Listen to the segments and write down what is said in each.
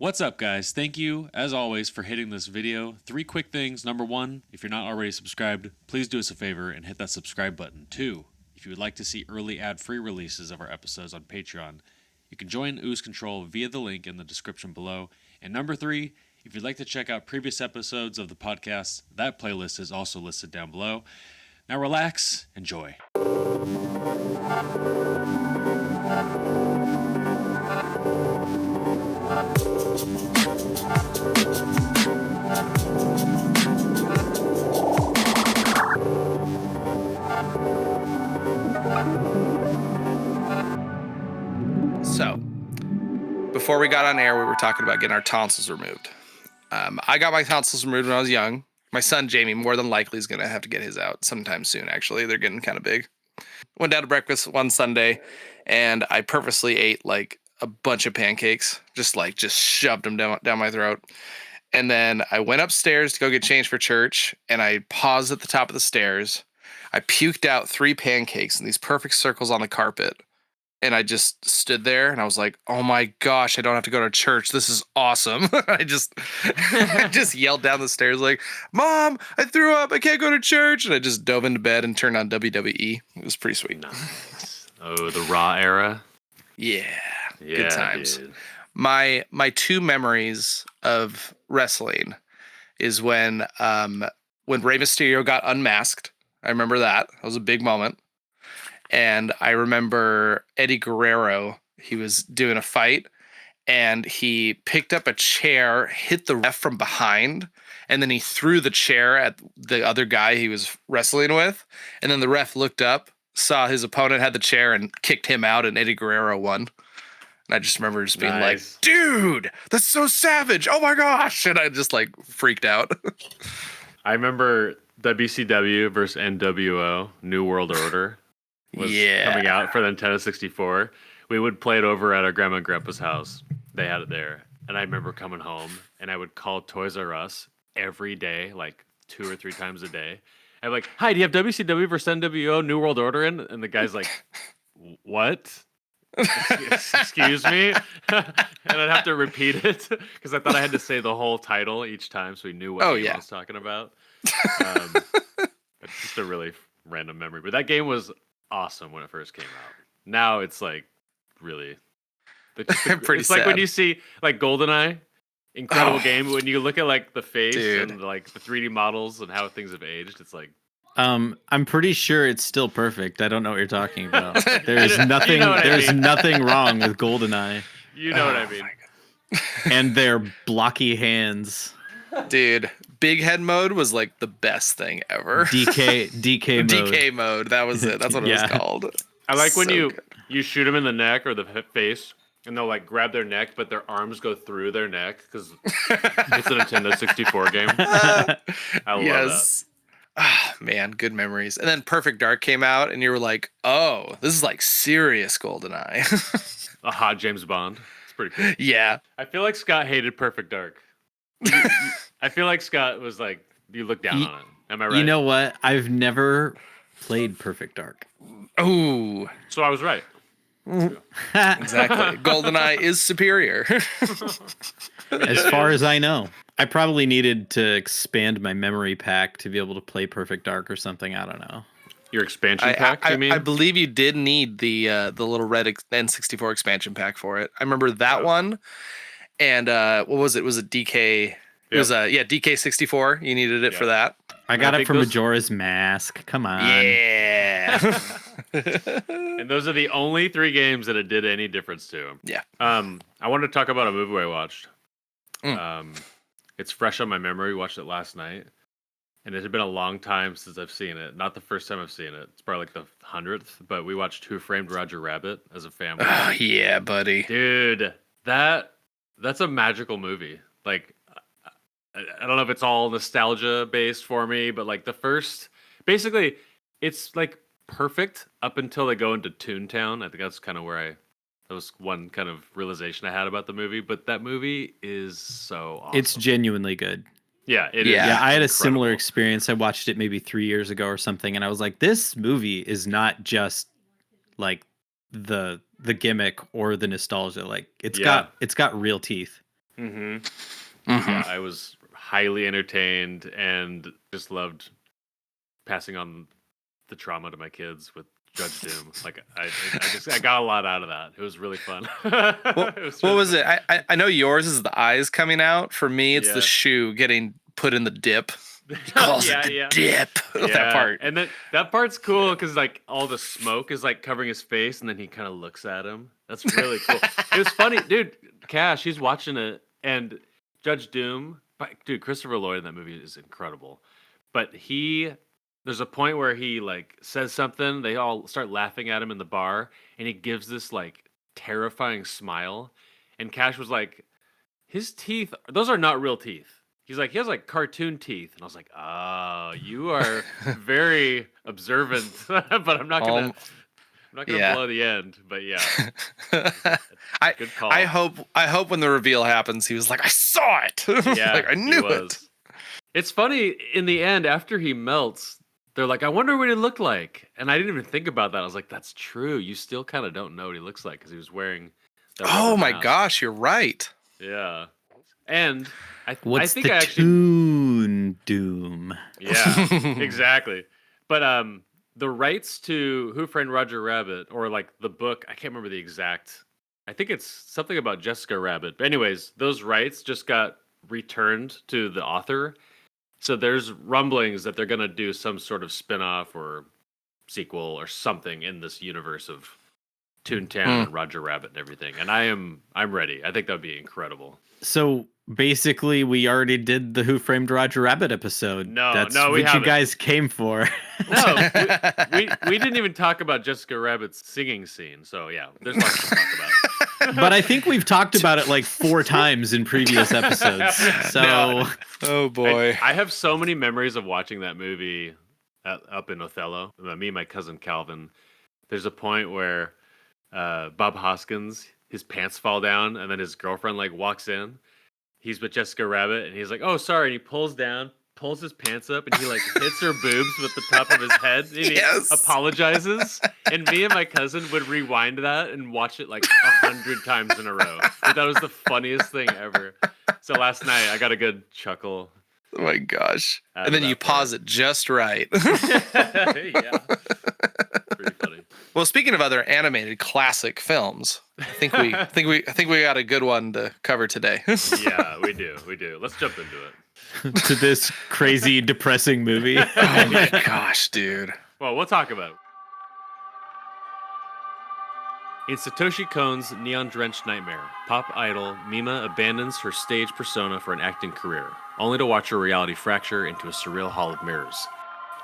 What's up, guys? Thank you, as always, for hitting this video. 3 quick things. Number 1, if you're not already subscribed, please do us a favor and hit that subscribe button. 2, if you would like to see early ad-free releases of our episodes on Patreon, you can join Ooze Control via the link in the description below. And number 3, if you'd like to check out previous episodes of the podcast, that playlist is also listed down below. Now relax, enjoy. So, before we got on air, we were talking about getting our tonsils removed. I got my tonsils removed when I was young. My son, Jamie, more than likely is going to have to get his out sometime soon, actually. They're getting kind of big. Went down to breakfast one Sunday, and I purposely ate, like, a bunch of pancakes. Just shoved them down my throat. And then I went upstairs to go get changed for church, and I paused at the top of the stairs. I puked out 3 pancakes in these perfect circles on the carpet. And I just stood there and I was like, oh my gosh, I don't have to go to church. This is awesome. I just yelled down the stairs like, Mom, I threw up. I can't go to church. And I just dove into bed and turned on WWE. It was pretty sweet. Nice. Oh, the Raw era? Yeah. Good times. Dude. My 2 memories of wrestling is when Rey Mysterio got unmasked. I remember that. That was a big moment. And I remember Eddie Guerrero, he was doing a fight and he picked up a chair, hit the ref from behind, and then he threw the chair at the other guy he was wrestling with. And then the ref looked up, saw his opponent had the chair and kicked him out, and Eddie Guerrero won. And I just remember just being like, dude, that's so savage. Oh my gosh. And I just like freaked out. I remember WCW versus NWO, New World Order. Was coming out for the Nintendo 64. We would play it over at our grandma and grandpa's house. They had it there. And I remember coming home and I would call Toys R Us every day, like 2 or 3 times a day. I'm like, hi, do you have WCW versus NWO New World Order in? And the guy's like, what? Excuse me? And I'd have to repeat it because I thought I had to say the whole title each time so we knew what game I was talking about. It's just a really random memory. But that game was awesome when it first came out. Now it's like really pretty it's sad. Like when you see like GoldenEye, incredible game, when you look at like the face and like the 3D models and how things have aged, it's like I'm pretty sure it's still perfect. I don't know what you're talking about. There's nothing nothing wrong with GoldenEye. You know what I mean. And their blocky hands. Dude, big head mode was like the best thing ever. DK mode. DK mode. That was it. That's what it was called. I like when you shoot them in the neck or the face, and they'll like grab their neck, but their arms go through their neck because it's a Nintendo 64 game. I love that. Ah, man, good memories. And then Perfect Dark came out, and you were like, "Oh, this is like serious GoldenEye." A hot James Bond. It's pretty cool. Yeah. I feel like Scott hated Perfect Dark. I feel like Scott was like, you look down on it. Am I right? You know what? I've never played Perfect Dark. Oh. So I was right. Exactly. GoldenEye is superior. As far as I know. I probably needed to expand my memory pack to be able to play Perfect Dark or something. I don't know. Your expansion pack, you mean? I believe you did need the little red N64 expansion pack for it. I remember that one. And what was it? Was it DK? It was DK64. You needed it for that. I got it from Majora's Mask. Come on. Yeah. And those are the only 3 games that it did any difference to. Yeah. I wanted to talk about a movie I watched. It's fresh on my memory. Watched it last night. And it had been a long time since I've seen it. Not the first time I've seen it. It's probably like the 100th. But we watched Who Framed Roger Rabbit as a family. Oh, yeah, buddy. Dude, that's a magical movie. Like, I don't know if it's all nostalgia based for me, but like basically, it's like perfect up until they go into Toontown. I think that's kind of where that was one kind of realization I had about the movie. But that movie is so awesome. It's genuinely good. Yeah, it is. Yeah, I had a similar experience. I watched it maybe 3 years ago or something, and I was like, this movie is not just like the gimmick or the nostalgia. Like it's got real teeth. Yeah, I was highly entertained and just loved passing on the trauma to my kids with Judge Doom. Like I got a lot out of that. It was really fun. What was it? I know yours is the eyes coming out. For me, it's the shoe getting put in the dip. He calls it the dip. That part. And that part's cool because like all the smoke is like covering his face, and then he kind of looks at him. That's really cool. It was funny, dude. Cash, he's watching it, and Judge Doom, dude, Christopher Lloyd in that movie is incredible. But there's a point where he like says something, they all start laughing at him in the bar, and he gives this like terrifying smile. And Cash was like, his teeth, those are not real teeth. He's like, he has like cartoon teeth. And I was like, oh, you are very observant, but I'm not gonna blow the end. But yeah. Good call. I hope when the reveal happens, he was like, I saw it. Yeah, like, I knew it. It's funny, in the end, after he melts, they're like, I wonder what he looked like. And I didn't even think about that. I was like, that's true. You still kind of don't know what he looks like because he was wearing that Oh my mask. gosh, you're right. Yeah. And I think the Toon Doom? Yeah, exactly. But the rights to Who Framed Roger Rabbit, or like the book, I can't remember the exact. I think it's something about Jessica Rabbit. But anyways, those rights just got returned to the author. So there's rumblings that they're going to do some sort of spin-off or sequel or something in this universe of Toontown and Roger Rabbit and everything. And I'm ready. I think that would be incredible. So basically, we already did the Who Framed Roger Rabbit episode. That's what you guys came for. No, we didn't even talk about Jessica Rabbit's singing scene. So yeah, there's lots to talk about. But I think we've talked about it like 4 times in previous episodes. So, oh boy, I have so many memories of watching that movie up in Othello. Me and my cousin Calvin. There's a point where Bob Hoskins, his pants fall down, and then his girlfriend like walks in. He's with Jessica Rabbit, and he's like, "Oh, sorry," and he pulls his pants up, and he like hits her boobs with the top of his head, and he apologizes. And me and my cousin would rewind that and watch it like 100 times in a row. That was the funniest thing ever. So last night I got a good chuckle. Oh my gosh! And then you pause it just right. Yeah, pretty funny. Well, speaking of other animated classic films, I think we got a good one to cover today. Yeah, we do. Let's jump into it. To this crazy, depressing movie. Oh my gosh, dude. Well, we'll talk about it. In Satoshi Kon's neon-drenched nightmare, pop idol Mima abandons her stage persona for an acting career, only to watch her reality fracture into a surreal hall of mirrors.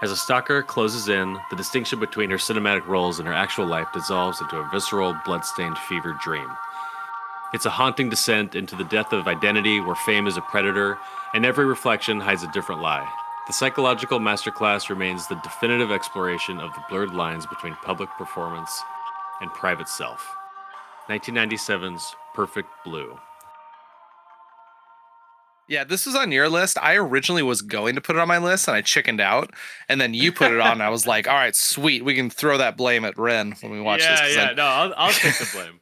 As a stalker closes in, the distinction between her cinematic roles and her actual life dissolves into a visceral, blood-stained fever dream. It's a haunting descent into the depth of identity where fame is a predator, and every reflection hides a different lie. The psychological masterclass remains the definitive exploration of the blurred lines between public performance and private self. 1997's Perfect Blue. Yeah, this was on your list. I originally was going to put it on my list, and I chickened out. And then you put it on, and I was like, all right, sweet. We can throw that blame at Ren when we watch this. Yeah, no, I'll take the blame.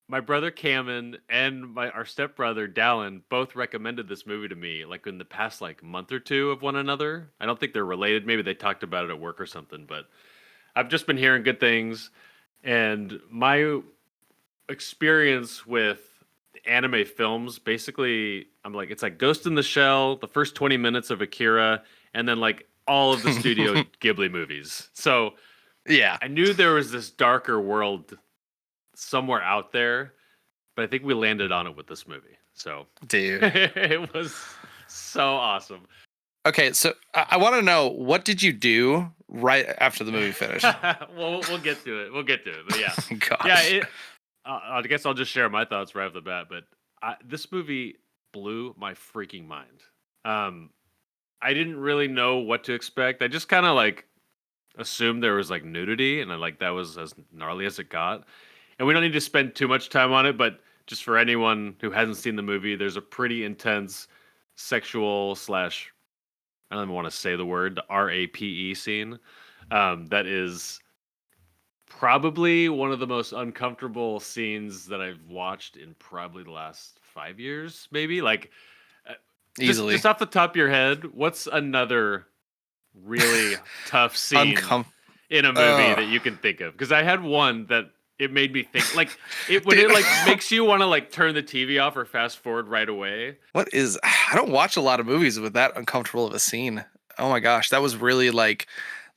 My brother Cameron and our stepbrother Dallin both recommended this movie to me like in the past like month or two of one another. I don't think they're related. Maybe they talked about it at work or something, but I've just been hearing good things. And my experience with anime films, basically, I'm like, it's like Ghost in the Shell, the first 20 minutes of Akira, and then like all of the Studio Ghibli movies. So yeah, I knew there was this darker world somewhere out there, but I think we landed on it with this movie. So, dude, it was so awesome. Okay, so I want to know, what did you do right after the movie finished? Well, we'll get to it. But yeah, gosh. Yeah. I guess I'll just share my thoughts right off the bat. But this movie blew my freaking mind. I didn't really know what to expect. I just kind of like assumed there was like nudity, and that was as gnarly as it got. And we don't need to spend too much time on it, but just for anyone who hasn't seen the movie, there's a pretty intense sexual / I don't even want to say the word, the RAPE scene. That is probably one of the most uncomfortable scenes that I've watched in probably the last 5 years, maybe. Like, Easily. just off the top of your head, what's another really tough scene in a movie that you can think of? Because I had one that it made me think, like, it like makes you want to like turn the TV off or fast forward right away. I don't watch a lot of movies with that uncomfortable of a scene. Oh my gosh, that was really like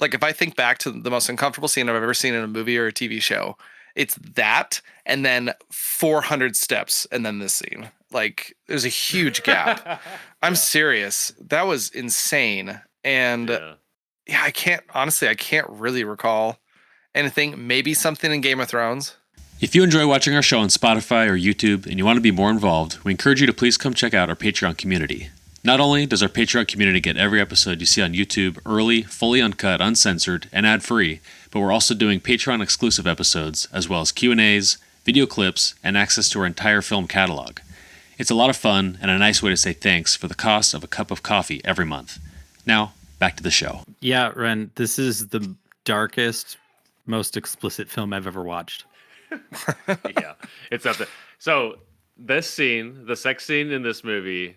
if I think back to the most uncomfortable scene I've ever seen in a movie or a TV show, it's that, and then 400 steps, and then this scene. Like, there's a huge gap. I'm serious. That was insane. And yeah, I can't really recall anything. Maybe something in Game of Thrones. If you enjoy watching our show on Spotify or YouTube and you want to be more involved, we encourage you to please come check out our Patreon community. Not only does our Patreon community get every episode you see on YouTube early, fully uncut, uncensored, and ad-free, but we're also doing Patreon-exclusive episodes, as well as Q&As, video clips, and access to our entire film catalog. It's a lot of fun and a nice way to say thanks for the cost of a cup of coffee every month. Now, back to the show. Yeah, Ren, this is the darkest, most explicit film I've ever watched. Yeah, it's up there. So this scene, the sex scene in this movie,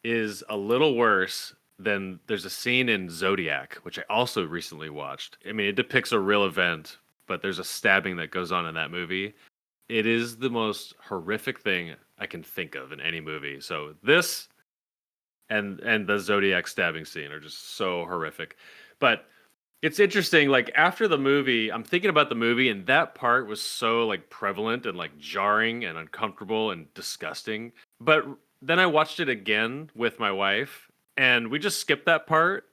is a little worse than there's a scene in Zodiac, which I also recently watched. I mean, it depicts a real event, but there's a stabbing that goes on in that movie. It is the most horrific thing I can think of in any movie. So this and the Zodiac stabbing scene are just so horrific. But it's interesting, like, after the movie, I'm thinking about the movie, and that part was so, like, prevalent and, like, jarring and uncomfortable and disgusting. But then I watched it again with my wife, and we just skipped that part.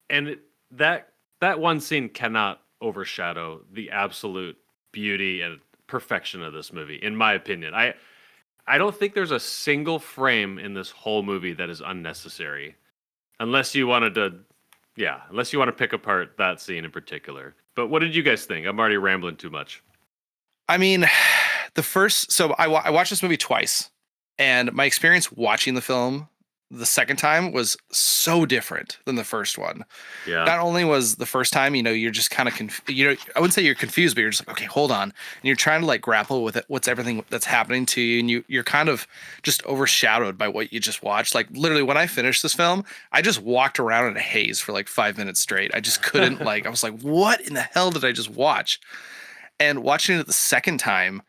And that one scene cannot overshadow the absolute beauty and perfection of this movie, in my opinion. I don't think there's a single frame in this whole movie that is unnecessary, unless you wanted to pick apart that scene in particular. But what did you guys think? I'm already rambling too much. I mean, I watched this movie twice, and my experience watching the film the second time was so different than the first one. Yeah. Not only was the first time, you're just kind of I wouldn't say you're confused, but you're just like, okay, hold on. And you're trying to like grapple with it, what's everything that's happening to you, and you're kind of just overshadowed by what you just watched. Like, literally, when I finished this film, I just walked around in a haze for like 5 minutes straight. I just couldn't I was like, what in the hell did I just watch? And watching it the second time,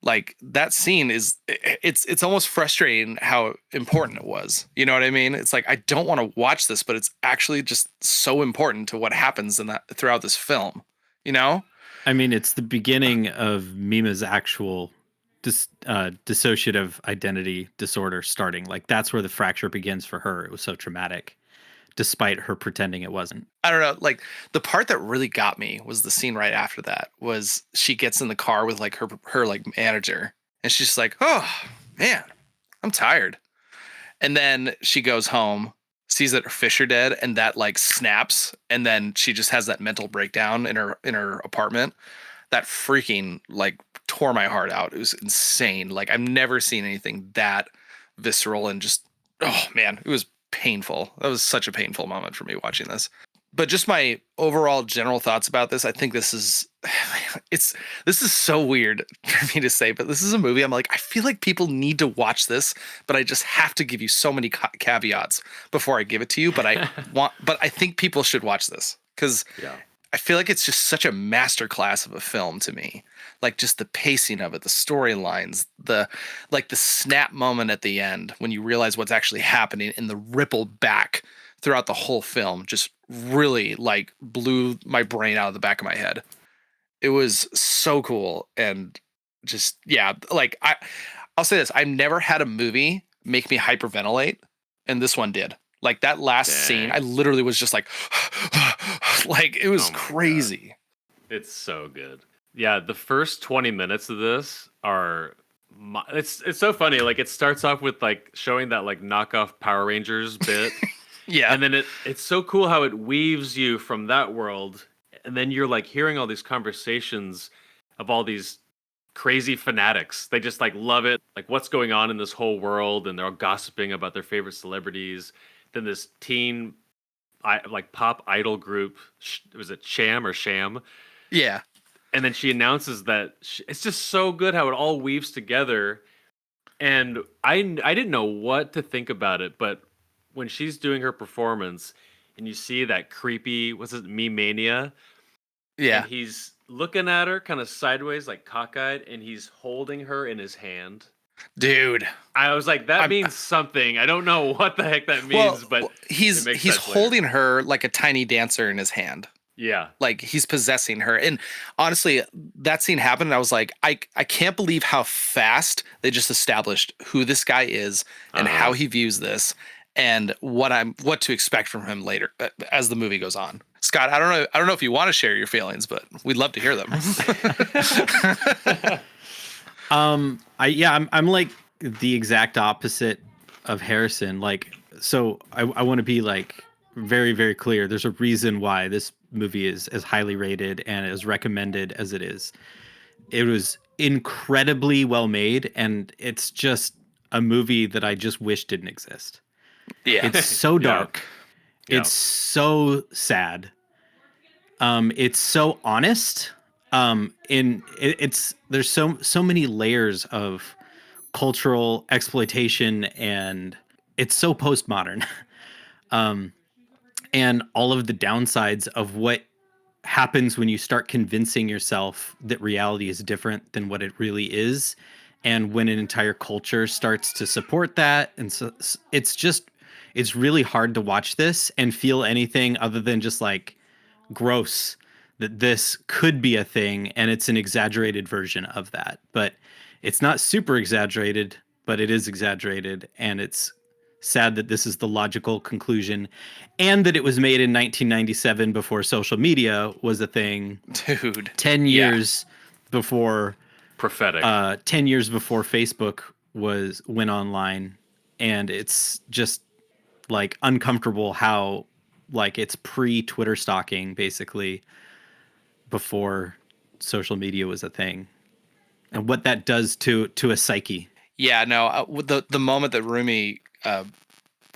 like, that scene it's almost frustrating how important it was. You know what I mean? It's like, I don't want to watch this, but it's actually just so important to what happens throughout this film. You know? I mean, it's the beginning of Mima's actual dissociative identity disorder starting. Like, that's where the fracture begins for her. It was so traumatic, despite her pretending it wasn't. I don't know. Like, the part that really got me was the scene right after that. Was she gets in the car with like her like manager, and she's just like, "Oh man, I'm tired." And then she goes home, sees that her fish are dead, and that like snaps, and then she just has that mental breakdown in her apartment. That freaking like tore my heart out. It was insane. Like, I've never seen anything that visceral, and just, oh man, it was painful. That was such a painful moment for me watching this. But just my overall general thoughts about this, I think this is so weird for me to say, but this is a movie I'm like, I feel like people need to watch this, but I just have to give you so many caveats before I give it to you. But I think people should watch this, because I feel like it's just such a masterclass of a film to me. Like, just the pacing of it, the storylines, the snap moment at the end when you realize what's actually happening, and the ripple back throughout the whole film just really like blew my brain out of the back of my head. It was so cool. And just, like, I'll say this, I've never had a movie make me hyperventilate, and this one did. Like, that last scene, I literally was just like, like, it was crazy. God. It's so good. Yeah, the first 20 minutes of this are it's so funny. Like, it starts off with like showing that like knockoff Power Rangers bit. Yeah. And then it's so cool how it weaves you from that world, and then you're like hearing all these conversations of all these crazy fanatics. They just like love it, like what's going on in this whole world, and they're all gossiping about their favorite celebrities. Then this teen pop idol group, was it CHAM or SHAM? Yeah. And then she announces that it's just so good how it all weaves together. And I didn't know what to think about it, but when she's doing her performance and you see that creepy, what's it, Me Mania, and Yeah. he's looking at her kind of sideways, like cockeyed, and he's holding her in his hand. Dude. I was like, that means something. I don't know what the heck that means, but he's holding her like a tiny dancer in his hand. Yeah. Like he's possessing her. And honestly, that scene happened and I was like, I can't believe how fast they just established who this guy is and how he views this and what to expect from him later as the movie goes on. Scott, I don't know if you want to share your feelings, but we'd love to hear them. I'm like the exact opposite of Harrison. Like, so I want to be like very, very clear. There's a reason why this movie is as highly rated and as recommended as it is. It was incredibly well made, and it's just a movie that I just wish didn't exist. Yeah. It's so dark. Yeah. It's so sad. It's so honest. There's so many layers of cultural exploitation, and it's so postmodern. And all of the downsides of what happens when you start convincing yourself that reality is different than what it really is, and when an entire culture starts to support that. And so it's really hard to watch this and feel anything other than just like gross that this could be a thing, and it's an exaggerated version of that. But it's not super exaggerated, but it is exaggerated, and it's sad that this is the logical conclusion, and that it was made in 1997 before social media was a thing. Dude. 10 years before prophetic. 10 years before Facebook went online, and it's just like uncomfortable how like it's pre-Twitter stalking basically before social media was a thing, and what that does to a psyche. Yeah, no, the moment that Rumi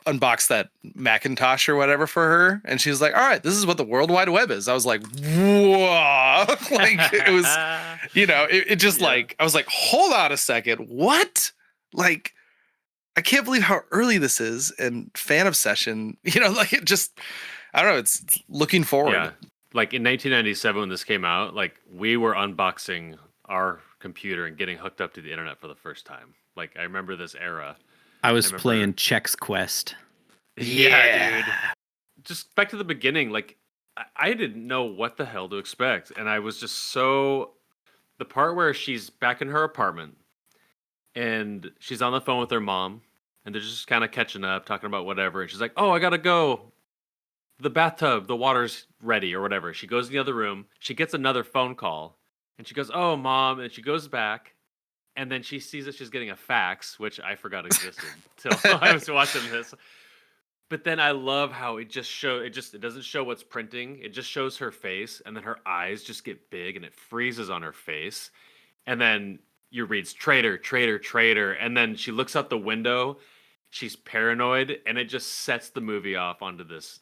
unboxed that Macintosh or whatever for her, and she was like, all right, this is what the World Wide Web is. I was like, whoa. Like it was, it just like, I was like, hold on a second. What? Like, I can't believe how early this is, and fan obsession, like it just, I don't know. It's looking forward. Yeah. Like in 1997 when this came out, like we were unboxing our computer and getting hooked up to the internet for the first time. Like I remember this era. I was playing Chex Quest. Yeah, dude. Just back to the beginning, like I didn't know what the hell to expect, and I was just the part where she's back in her apartment and she's on the phone with her mom and they're just kind of catching up, talking about whatever, and she's like, "Oh, I gotta go. The bathtub, the water's ready," or whatever. She goes in the other room. She gets another phone call, and she goes, "Oh, Mom," and she goes back, and then she sees that she's getting a fax, which I forgot existed till I was watching this. But then I love how it doesn't show what's printing. It just shows her face, and then her eyes just get big, and it freezes on her face, and then you reads "traitor, traitor, traitor," and then she looks out the window. She's paranoid, and it just sets the movie off onto this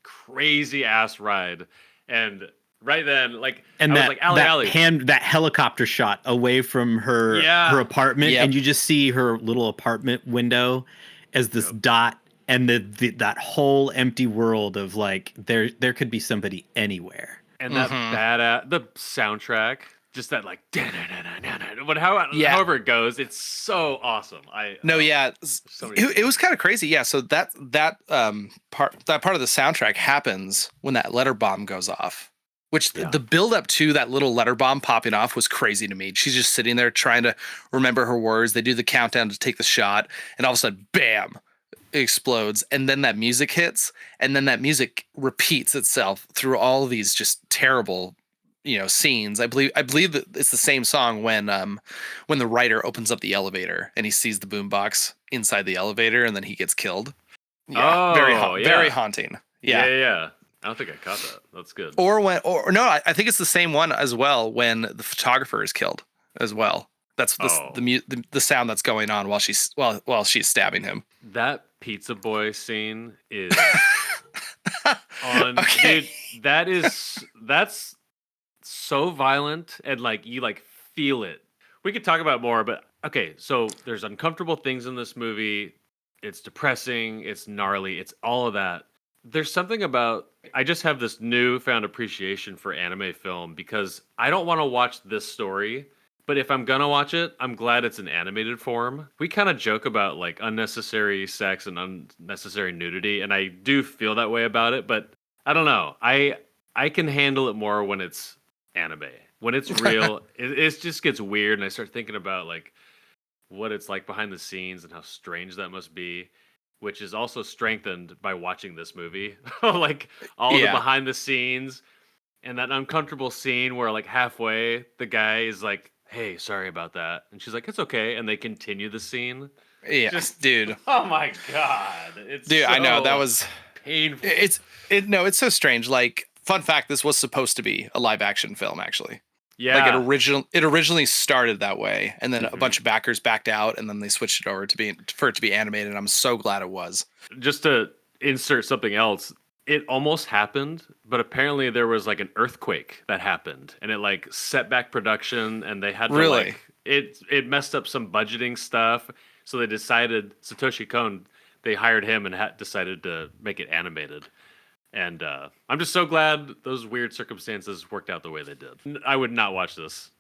crazy ass ride. And right then, like, and I that, was like, Allie. that helicopter shot away from her apartment, and you just see her little apartment window as this dot, and that whole empty world of like there could be somebody anywhere. And that badass, the soundtrack, just that like however it goes, it's so awesome. It was kind of crazy. Yeah, so that part of the soundtrack happens when that letter bomb goes off, which the build up to that little letter bomb popping off was crazy to me. She's just sitting there trying to remember her words. They do the countdown to take the shot, and all of a sudden, bam, it explodes, and then that music hits, and then that music repeats itself through all of these just terrible scenes. I believe that it's the same song when the writer opens up the elevator and he sees the boombox inside the elevator and then he gets killed. Yeah, very haunting. Yeah. I don't think I caught that. That's good. I think it's the same one as well when the photographer is killed as well. That's the sound that's going on while she's stabbing him. That pizza boy scene is on. Okay. Dude, that's so violent, and like you like feel it We could talk about more, but okay, so there's uncomfortable things in this movie. It's depressing, it's gnarly, it's all of that. There's something about I just have this newfound appreciation for anime film because I don't want to watch this story, but if I'm gonna watch it, I'm glad it's in animated form. We kind of joke about like unnecessary sex and unnecessary nudity, and I do feel that way about it, but I don't know. I can handle it more when it's anime. When it's real, it just gets weird, and I start thinking about like what it's like behind the scenes and how strange that must be, which is also strengthened by watching this movie. Like all the behind the scenes and that uncomfortable scene where like halfway the guy is like, "Hey, sorry about that," and she's like, "It's okay," and they continue the scene. Yeah, Just dude. oh my god, it's Dude, I know that was painful. It's so strange. Like, fun fact, this was supposed to be a live action film, actually. Yeah, Like it originally started that way, and then a bunch of backers backed out, and then they switched it over for it to be animated. And I'm so glad it was. just to insert something else, it almost happened, but apparently there was like an earthquake that happened, and it like set back production, and they had to Really? like it messed up some budgeting stuff, so they decided Satoshi Kon, they hired him and decided to make it animated. And I'm just so glad those weird circumstances worked out the way they did. I would not watch this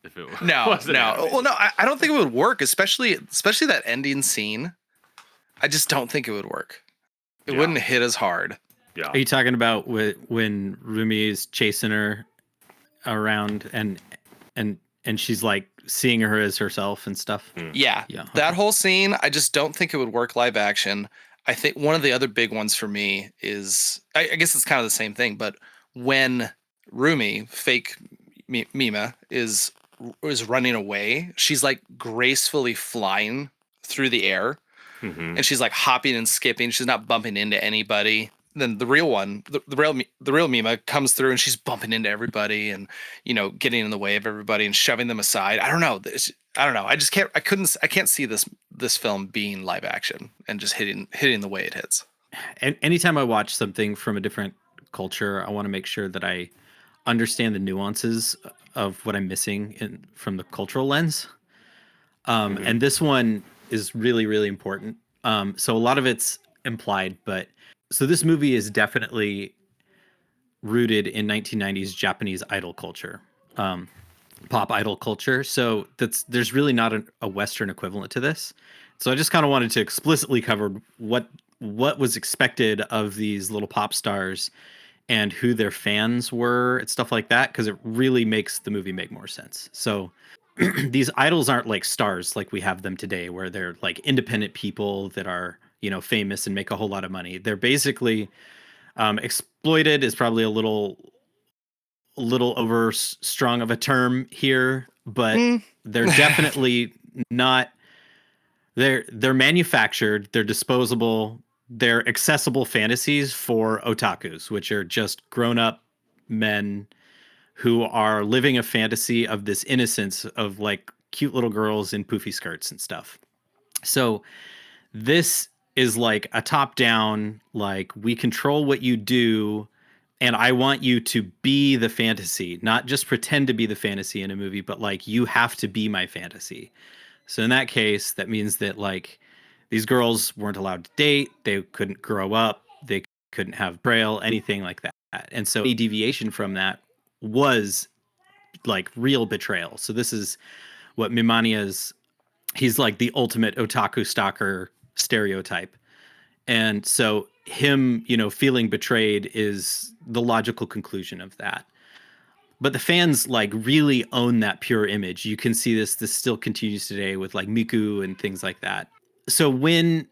if it No, wasn't no. animated. Well, no, I don't think it would work, especially that ending scene. I just don't think it would work. It Yeah. wouldn't hit as hard. Yeah. Are you talking about when Rumi is chasing her around and she's like seeing her as herself and stuff? Yeah, Yeah. that whole scene, I just don't think it would work live action. I think one of the other big ones for me is, I guess it's kind of the same thing, but when Rumi, fake Mima, is running away, she's like gracefully flying through the air, and she's like hopping and skipping. She's not bumping into anybody. Then the real one, the real Mima comes through, and she's bumping into everybody, and getting in the way of everybody and shoving them aside. I don't know. I don't know. I just can't. I can't see this film being live action and just hitting the way it hits. And anytime I watch something from a different culture, I want to make sure that I understand the nuances of what I'm missing from the cultural lens. And this one is really, really important. So a lot of it's implied, but so this movie is definitely rooted in 1990s Japanese idol culture, pop idol culture. So there's really not a Western equivalent to this. So I just kind of wanted to explicitly cover what was expected of these little pop stars and who their fans were and stuff like that, because it really makes the movie make more sense. So these idols aren't like stars like we have them today, where they're like independent people that are, famous and make a whole lot of money. They're basically exploited is probably a little over strong of a term here, but they're definitely not. They're manufactured. They're disposable. They're accessible fantasies for otakus, which are just grown-up men who are living a fantasy of this innocence of like cute little girls in poofy skirts and stuff. So this is like a top-down, like, we control what you do, and I want you to be the fantasy, not just pretend to be the fantasy in a movie, but like, you have to be my fantasy. So in that case, that means that like these girls weren't allowed to date, they couldn't grow up, they couldn't have braille, anything like that. And so any deviation from that was like real betrayal. So this is what he's like the ultimate otaku stalker stereotype. And so him, feeling betrayed is the logical conclusion of that. But the fans like really own that pure image. You can see this still continues today with like Miku and things like that. So when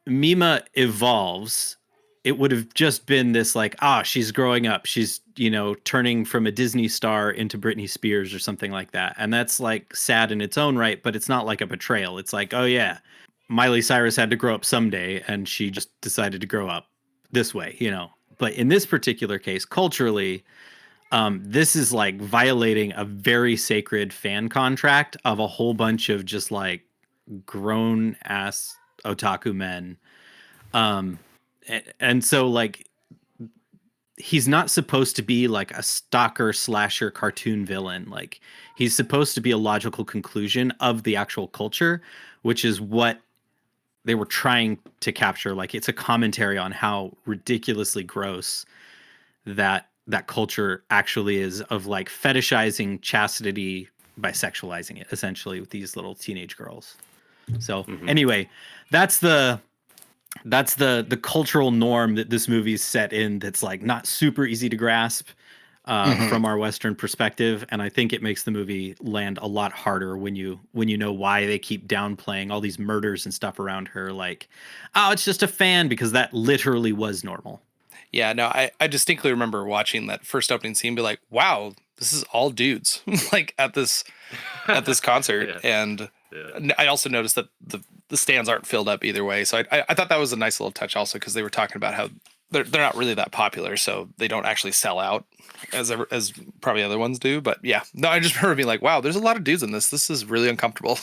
Mima evolves, it would have just been this like, she's growing up. She's, turning from a Disney star into Britney Spears or something like that. And that's like sad in its own right, but it's not like a betrayal. It's like, oh yeah, Miley Cyrus had to grow up someday and she just decided to grow up this way, But in this particular case, culturally, this is like violating a very sacred fan contract of a whole bunch of just like grown ass otaku men. And so like he's not supposed to be like a stalker slasher cartoon villain. Like he's supposed to be a logical conclusion of the actual culture, which is what they were trying to capture. Like it's a commentary on how ridiculously gross that culture actually is, of like fetishizing chastity by sexualizing it essentially with these little teenage girls. So anyway, that's the cultural norm that this movie's set in, that's like not super easy to grasp from our Western perspective. And I think it makes the movie land a lot harder when you know why they keep downplaying all these murders and stuff around her. Like, oh, it's just a fan, because that literally was normal. Yeah, no, I distinctly remember watching that first opening scene, be like, wow, this is all dudes like at this concert. And I also noticed that the stands aren't filled up either way. So I thought that was a nice little touch also, because they were talking about how they're not really that popular, so they don't actually sell out as probably other ones do. But yeah, no, I just remember being like, wow, there's a lot of dudes in this. This is really uncomfortable.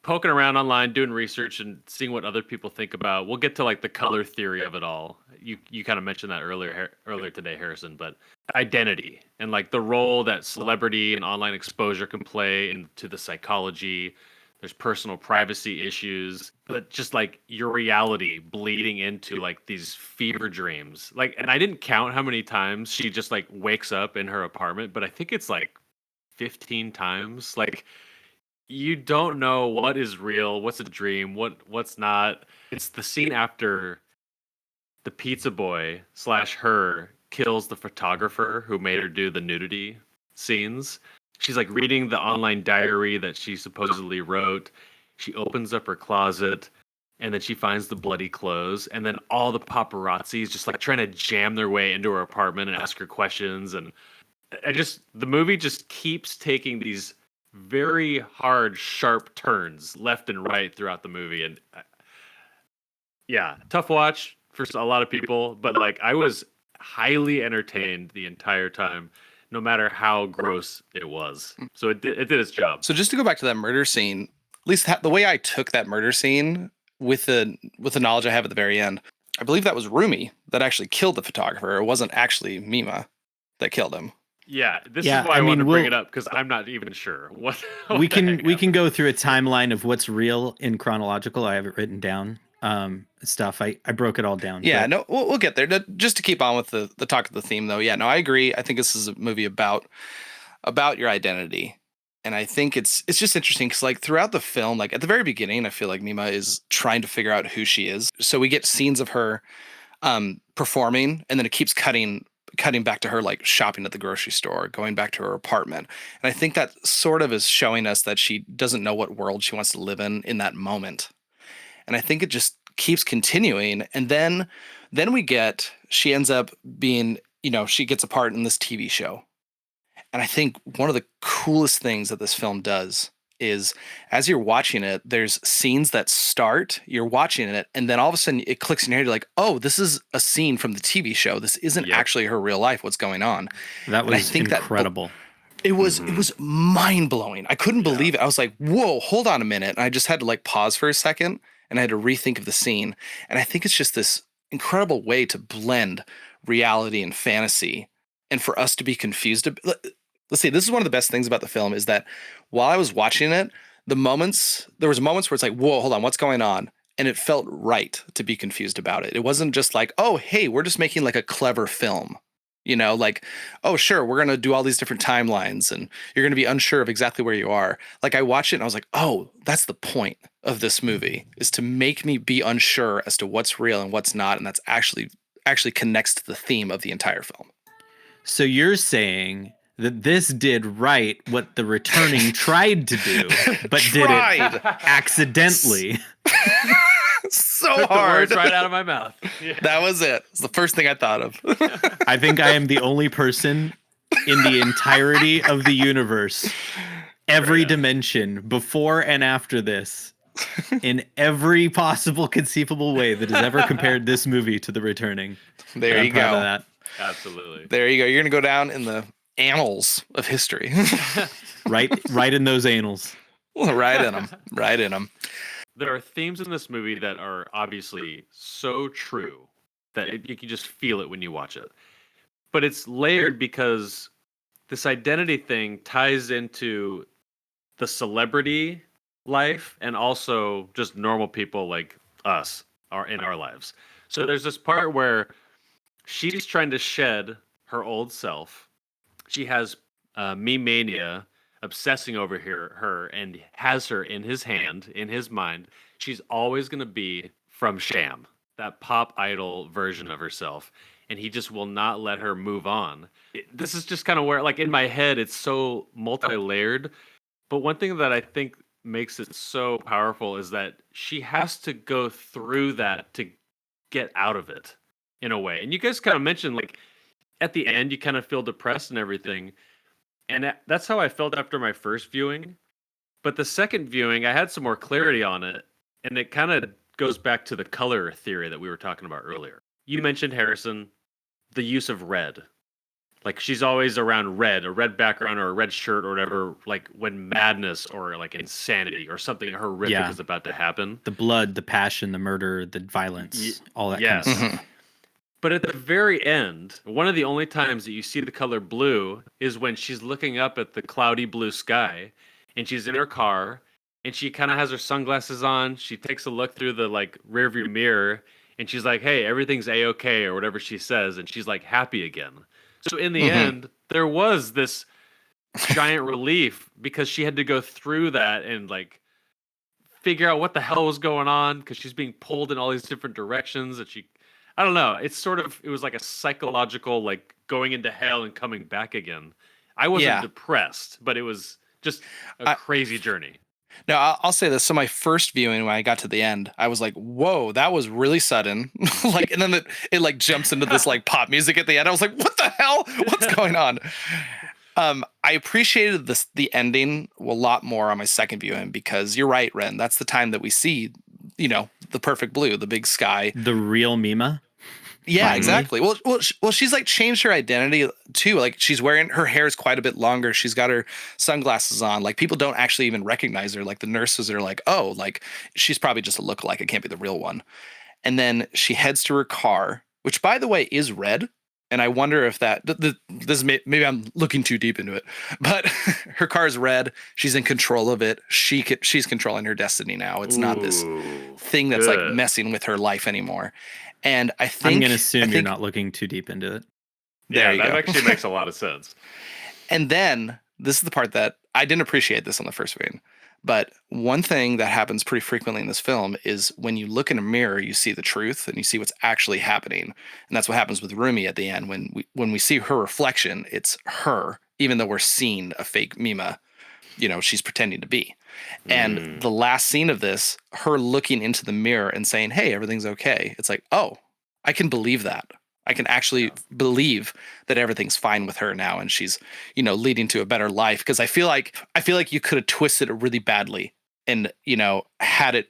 Poking around online, doing research and seeing what other people think about. We'll get to like the color theory of it all. You kind of mentioned that earlier today, Harrison, but identity and like the role that celebrity and online exposure can play into the psychology. There's personal privacy issues, but just like your reality bleeding into like these fever dreams. Like, and I didn't count how many times she just like wakes up in her apartment, but I think it's like 15 times. Like, you don't know what is real, what's a dream, what's not. It's the scene after the pizza boy / her kills the photographer who made her do the nudity scenes. She's like reading the online diary that she supposedly wrote. She opens up her closet and then she finds the bloody clothes, and then all the paparazzi is just like trying to jam their way into her apartment and ask her questions. And the movie just keeps taking these very hard, sharp turns left and right throughout the movie. And yeah, tough watch for a lot of people, but like I was highly entertained the entire time, no matter how gross it was. So it did its job. So just to go back to that murder scene, at least the way I took that murder scene with the knowledge I have at the very end, I believe that was Rumi that actually killed the photographer. It wasn't actually Mima that killed him. Yeah, this is why I wanted to bring it up, because I'm not even sure what we can go through a timeline of what's real in chronological. I have it written down. Stuff. I broke it all down. Yeah, no, we'll get there. Just to keep on with the talk of the theme, though. Yeah, no, I agree. I think this is a movie about your identity, and I think it's just interesting because like throughout the film, like at the very beginning, I feel like Mima is trying to figure out who she is. So we get scenes of her performing, and then it keeps cutting back to her like shopping at the grocery store, going back to her apartment. And I think that sort of is showing us that she doesn't know what world she wants to live in that moment. And I think it just keeps continuing. And then she ends up being, she gets a part in this TV show. And I think one of the coolest things that this film does is as you're watching it, there's scenes that start, you're watching it, and then all of a sudden it clicks in your head. You're like, oh, this is a scene from the TV show. This isn't actually her real life. What's going on? That was incredible. It was mind blowing. I couldn't believe it. I was like, whoa, hold on a minute. And I just had to like pause for a second and I had to rethink of the scene. And I think it's just this incredible way to blend reality and fantasy, and for us to be confused. Let's see, this is one of the best things about the film is that while I was watching it, there was moments where it's like, whoa, hold on, what's going on? And it felt right to be confused about it. It wasn't just like, oh, hey, we're just making like a clever film. Like, oh, sure, we're going to do all these different timelines and you're going to be unsure of exactly where you are. Like I watched it and I was like, oh, that's the point of this movie, is to make me be unsure as to what's real and what's not. And that's actually connects to the theme of the entire film. So you're saying that this did right what The Returning tried to do, but did it accidentally. So took hard. The words right out of my mouth. Yeah. That was it. It's the first thing I thought of. I think I am the only person in the entirety of the universe, every dimension, before and after this, in every possible conceivable way that has ever compared this movie to The Returning. There you go. That. Absolutely. There you go. You're going to go down in the annals of history. right in those annals. Right in them. There are themes in this movie that are obviously so true that you can just feel it when you watch it. but it's layered because this identity thing ties into the celebrity life and also just normal people like us are in our lives. So there's this part where she's trying to shed her old self. She has me mania obsessing over her and has her in his hand, in his mind. She's always going to be from CHAM, that pop idol version of herself. And he just will not let her move on. This is just kind of where, like, in my head, it's so multi-layered. But one thing that I think makes it so powerful is that she has to go through that to get out of it in a way. And you guys kind of mentioned, like, at the end, you kind of feel depressed and everything. And that's how I felt after my first viewing. But the second viewing, I had some more clarity on it. And it kind of goes back to the color theory that we were talking about earlier. You mentioned, Harrison, the use of red. Like, she's always around red, a red background or a red shirt or whatever, like when madness or like insanity or something horrific is about to happen. The blood, the passion, the murder, the violence, all that kind of stuff. But at the very end, one of the only times that you see the color blue is when she's looking up at the cloudy blue sky and she's in her car and she kind of has her sunglasses on. She takes a look through the like rearview mirror and she's like, hey, everything's A-okay or whatever she says. And she's like happy again. So in the end, there was this giant relief because she had to go through that and like figure out what the hell was going on because she's being pulled in all these different directions that I don't know. It was like a psychological, like going into hell and coming back again. I wasn't depressed, but it was just a crazy journey. No, I'll say this. So my first viewing, when I got to the end, I was like, whoa, that was really sudden. Like, and then it like jumps into this like pop music at the end. I was like, what the hell? What's going on? I appreciated the ending a lot more on my second viewing because you're right, Ren. That's the time that we see, the perfect blue, the big sky. The real Mima. Yeah, Finally. exactly. Well, she's like changed her identity too. Like she's wearing her hair is quite a bit longer. She's got her sunglasses on. Like people don't actually even recognize her. Like the nurses are like, oh, like she's probably just a lookalike. It can't be the real one. And then she heads to her car, which by the way is red. And I wonder if maybe I'm looking too deep into it, but her car is red. She's in control of it. She's controlling her destiny now. It's not this thing that's like messing with her life anymore. And I'm going to assume you're not looking too deep into it. Yeah, that actually makes a lot of sense. And then this is the part that I didn't appreciate this on the first viewing. But one thing that happens pretty frequently in this film is when you look in a mirror, you see the truth and you see what's actually happening. And that's what happens with Rumi at the end. When we see her reflection, it's her, even though we're seeing a fake Mima, she's pretending to be. And the last scene of this, her looking into the mirror and saying, hey, everything's okay. It's like, oh, I can believe that. I can actually believe that everything's fine with her now. And she's, leading to a better life. Because I feel like you could have twisted it really badly and, had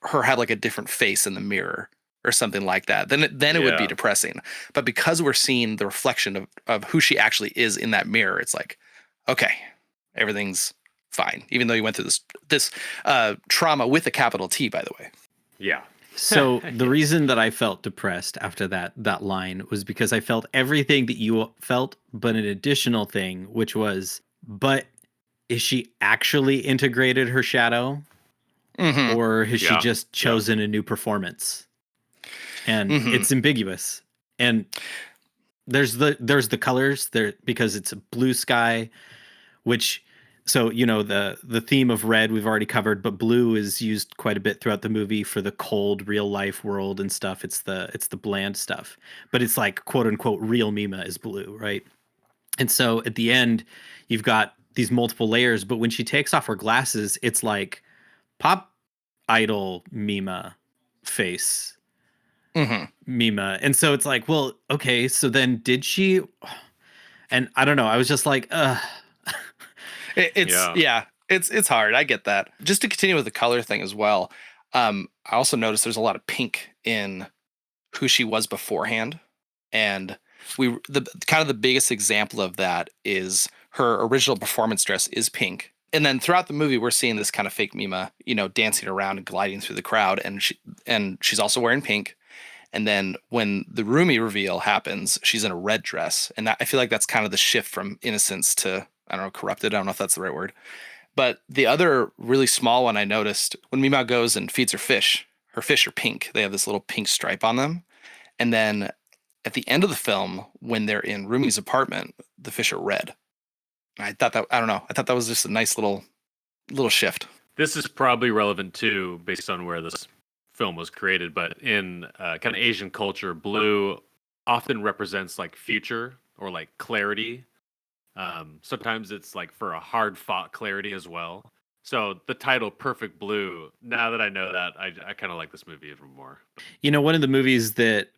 her have like a different face in the mirror or something like that. Then it would be depressing. But because we're seeing the reflection of who she actually is in that mirror, it's like, okay, everything's fine, even though you went through this trauma with a capital T, by the way. Yeah. So the reason that I felt depressed after that line was because I felt everything that you felt, but an additional thing, which was, but is she actually integrated her shadow? Or has she just chosen a new performance? And it's ambiguous. And there's the colors there because it's a blue sky, which... So, the theme of red we've already covered, but blue is used quite a bit throughout the movie for the cold, real life world and stuff. It's the bland stuff, but it's like quote unquote real Mima is blue, right? And so at the end, you've got these multiple layers, but when she takes off her glasses, it's like pop idol Mima face Mima. And so it's like, well, okay, so then did she? And I don't know. I was just like, It's hard. I get that. Just to continue with the color thing as well. I also noticed there's a lot of pink in who she was beforehand. And the biggest example of that is her original performance dress is pink. And then throughout the movie, we're seeing this kind of fake Mima, dancing around and gliding through the crowd. And she's also wearing pink. And then when the Rumi reveal happens, she's in a red dress. And I feel like that's kind of the shift from innocence to, I don't know, corrupted. I don't know if that's the right word. But the other really small one I noticed, when Mima goes and feeds her fish are pink. They have this little pink stripe on them. And then at the end of the film, when they're in Rumi's apartment, the fish are red. I thought that, I don't know, I thought that was just a nice little shift. This is probably relevant too, based on where this film was created. But in kind of Asian culture, blue often represents like future or like clarity. Sometimes it's like for a hard fought clarity as well. So the title Perfect Blue, now that I know that, I kind of like this movie even more. You know, one of the movies that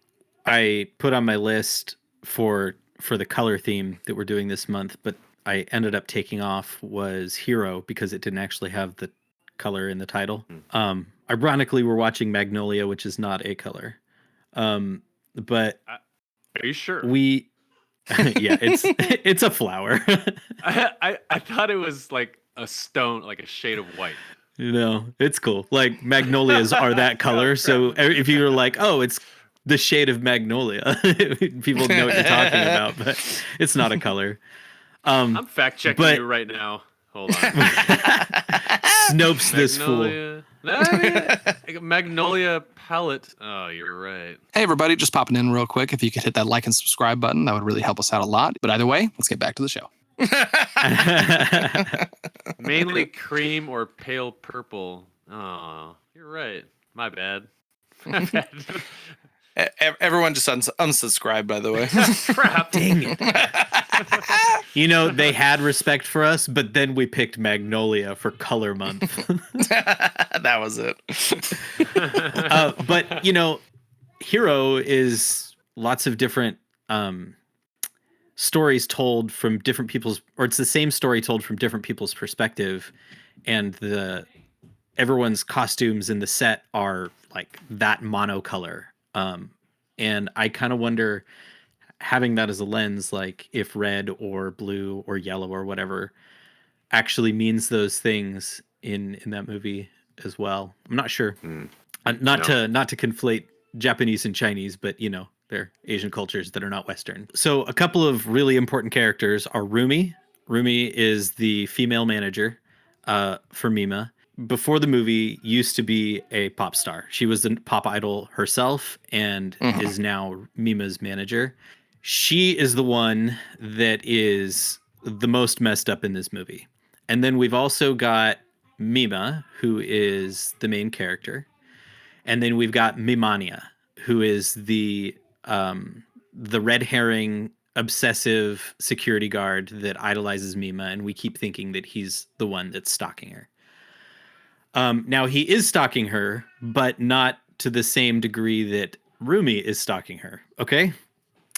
I put on my list for the color theme that we're doing this month, but I ended up taking off, was Hero, because it didn't actually have the color in the title. Ironically, we're watching Magnolia, which is not a color. But are you sure? Yeah, it's a flower. I thought it was like a stone, like a shade of white. You know, it's cool. Like magnolias are that color. So if you were like, oh, it's the shade of magnolia, people know what you're talking about, but it's not a color. I'm fact checking you right now. Hold on. Snopes this fool. Magnolia palette. Oh, you're right. Hey, everybody, just popping in real quick. If you could hit that like and subscribe button, that would really help us out a lot. But either way, let's get back to the show. Mainly cream or pale purple. Oh, you're right. My bad. Everyone just unsubscribe, by the way. Crap. Dang it. You know, they had respect for us, but then we picked Magnolia for color month. That was it. But, you know, Hero is lots of different stories told from different people's, or it's the same story told from different people's perspective. And everyone's costumes in the set are like that monocolor. And I kind of wonder, having that as a lens, like if red or blue or yellow or whatever actually means those things in that movie as well. I'm not sure. Not to conflate Japanese and Chinese, but you know, they're Asian cultures that are not Western. So a couple of really important characters are Rumi. Rumi is the female manager for Mima. Before the movie, used to be a pop star. She was a pop idol herself and is now Mima's manager. She is the one that is the most messed up in this movie. And then we've also got Mima, who is the main character. And then we've got Mimania, who is the red herring obsessive security guard that idolizes Mima, and we keep thinking that he's the one that's stalking her. Now he is stalking her, but not to the same degree that Rumi is stalking her. Okay.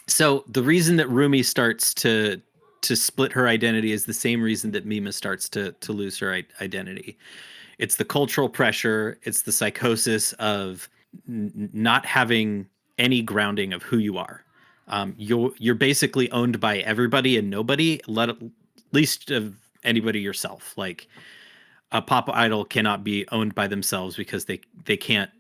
So the reason that Rumi starts to split her identity is the same reason that Mima starts to lose her identity. It's the cultural pressure. It's the psychosis of not having any grounding of who you are. You're basically owned by everybody and nobody, least of anybody yourself. Like, a pop idol cannot be owned by themselves because they can't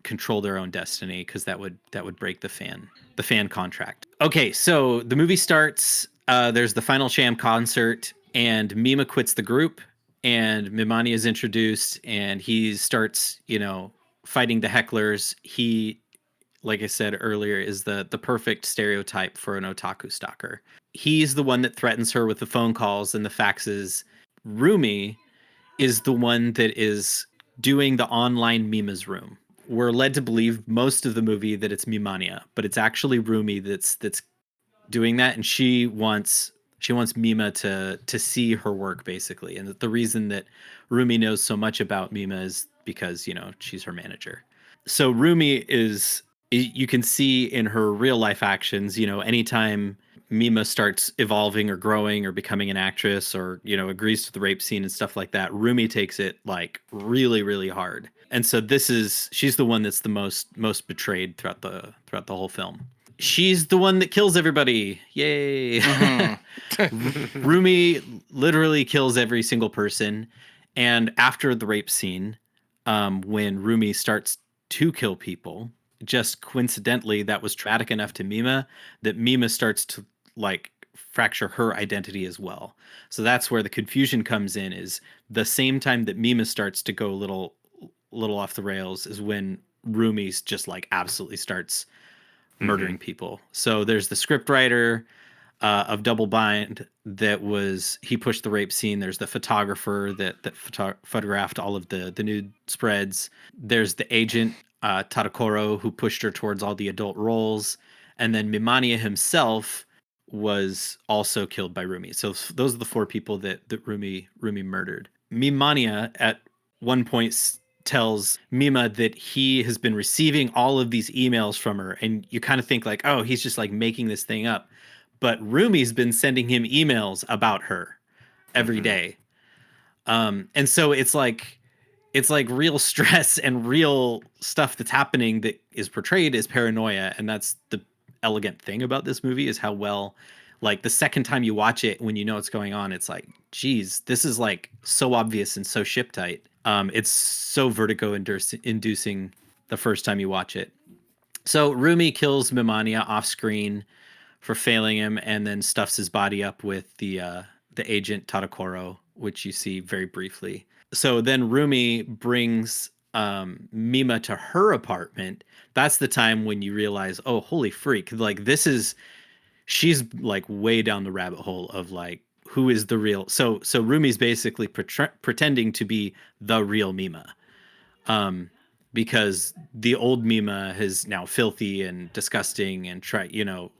control their own destiny, because that would break the fan contract. Okay, so the movie starts. There's the final CHAM concert, and Mima quits the group, and Mimani is introduced, and he starts, you know, fighting the hecklers. He, like I said earlier, is the perfect stereotype for an otaku stalker. He's the one that threatens her with the phone calls and the faxes. Rumi is the one that is doing the online Mima's room. We're led to believe most of the movie that it's Mimania, but it's actually Rumi that's doing that, and she wants Mima to see her work, basically. And the reason that Rumi knows so much about Mima is because, you know, she's her manager. So Rumi is, you can see in her real life actions, you know, anytime Mima starts evolving or growing or becoming an actress, or, you know, agrees to the rape scene and stuff like that, Rumi takes it like really, really hard. And so she's the one that's the most betrayed throughout the whole film. She's the one that kills everybody. Yay. Rumi literally kills every single person. And after the rape scene, when Rumi starts to kill people, just coincidentally that was traumatic enough to Mima that Mima starts to like fracture her identity as well. So that's where the confusion comes in, is the same time that Mima starts to go a little off the rails is when Rumi's just like absolutely starts murdering people. So there's the scriptwriter of Double Bind he pushed the rape scene. There's the photographer that photographed all of the nude spreads. There's the agent Tadakoro, who pushed her towards all the adult roles, and then Mimania himself was also killed by Rumi. So those are the 4 people that Rumi murdered. Mimania at one point tells Mima that he has been receiving all of these emails from her, and you kind of think like, oh, he's just like making this thing up. But Rumi's been sending him emails about her every day. And so it's like real stress and real stuff that's happening that is portrayed as paranoia. And that's the elegant thing about this movie, is how well, like the second time you watch it, when you know what's going on, it's like, geez, this is like so obvious and so ship tight. It's so vertigo inducing the first time you watch it. So Rumi kills Mimania off screen for failing him, and then stuffs his body up with the agent Tadakoro, which you see very briefly. So then Rumi brings Mima to her apartment. That's the time when you realize, oh, holy freak, like she's like way down the rabbit hole of like, who is the real. So Rumi's basically pretending to be the real Mima. Because the old Mima is now filthy and disgusting and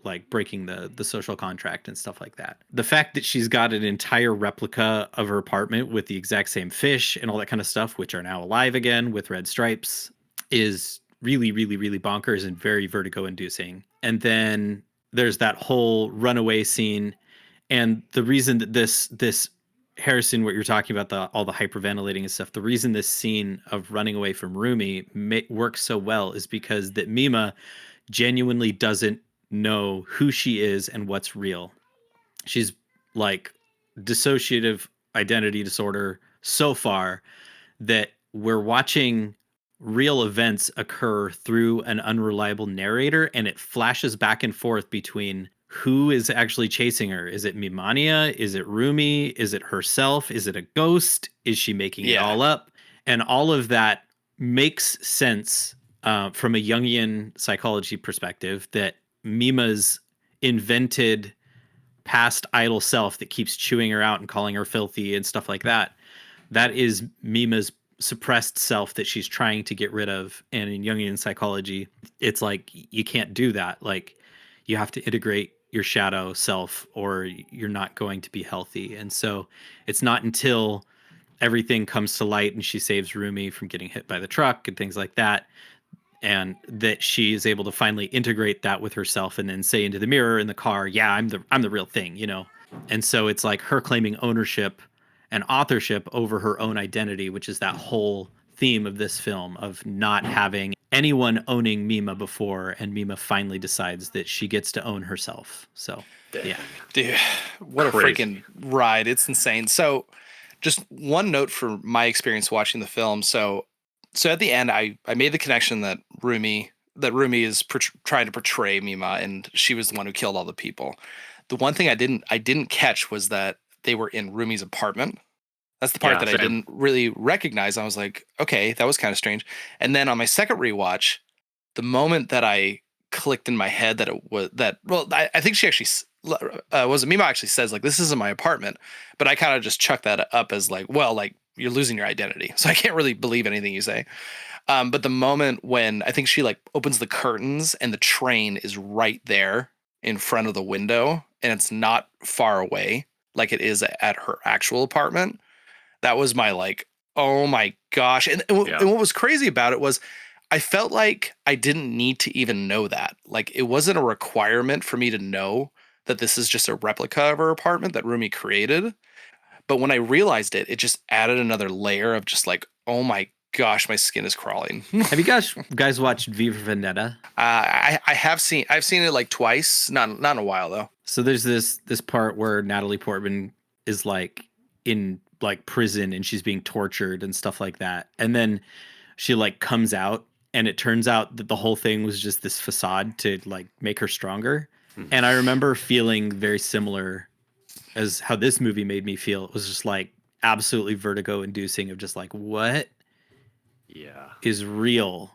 like breaking the social contract and stuff like that. The fact that she's got an entire replica of her apartment with the exact same fish and all that kind of stuff, which are now alive again with red stripes, is really, really, really bonkers and very vertigo inducing. And then there's that whole runaway scene. And the reason that this Harrison, what you're talking about, all the hyperventilating and stuff, the reason this scene of running away from Rumi works so well is because that Mima genuinely doesn't know who she is and what's real. She's like dissociative identity disorder so far that we're watching real events occur through an unreliable narrator, and it flashes back and forth between who is actually chasing her. Is it Mimania? Is it Rumi? Is it herself? Is it a ghost? Is she making it all up? And all of that makes sense from a Jungian psychology perspective, that Mima's invented past idol self that keeps chewing her out and calling her filthy and stuff like that, that is Mima's suppressed self that she's trying to get rid of. And in Jungian psychology, it's like, you can't do that. Like, you have to integrate your shadow self or you're not going to be healthy. And so it's not until everything comes to light and she saves Rumi from getting hit by the truck and things like that, and that she is able to finally integrate that with herself and then say into the mirror in the car, yeah, I'm the real thing, you know? And so it's like her claiming ownership and authorship over her own identity, which is that whole theme of this film of not having anyone owning Mima before, and Mima finally decides that she gets to own herself. So, yeah. Dude, what a freaking ride. It's insane. So, just one note for my experience watching the film. So at the end, I made the connection that Rumi is trying to portray Mima, and she was the one who killed all the people. The one thing I didn't catch was that they were in Rumi's apartment. That's the part that I didn't really recognize. I was like, okay, that was kind of strange. And then on my second rewatch, the moment that I clicked in my head that it was I think she actually Mima actually says like, this isn't my apartment, but I kind of just chucked that up as like, well, like, you're losing your identity, so I can't really believe anything you say. But the moment when I think she like opens the curtains and the train is right there in front of the window and it's not far away like it is at her actual apartment, that was my like, oh my gosh. And what was crazy about it was I felt like I didn't need to even know that. Like, it wasn't a requirement for me to know that this is just a replica of her apartment that Rumi created. But when I realized it, it just added another layer of just like, oh my gosh, my skin is crawling. Have you guys watched V for Vendetta? I've seen it like twice, not in a while though. So there's this part where Natalie Portman is like in like prison and she's being tortured and stuff like that. And then she like comes out and it turns out that the whole thing was just this facade to like make her stronger. And I remember feeling very similar as how this movie made me feel. It was just like absolutely vertigo inducing of just like, what Yeah. is real?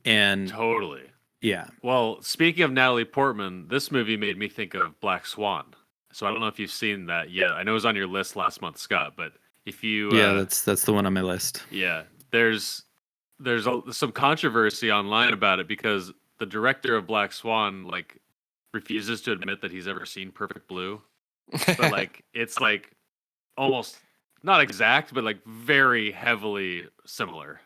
And Totally. yeah. Well, speaking of Natalie Portman, this movie made me think of Black Swan. So I don't know if you've seen that yet. I know it was on your list last month, Scott, but if you Yeah, that's the one on my list. yeah, there's some controversy online about it because the director of Black Swan like refuses to admit that he's ever seen Perfect Blue. But like it's like almost not exact, but like very heavily similar.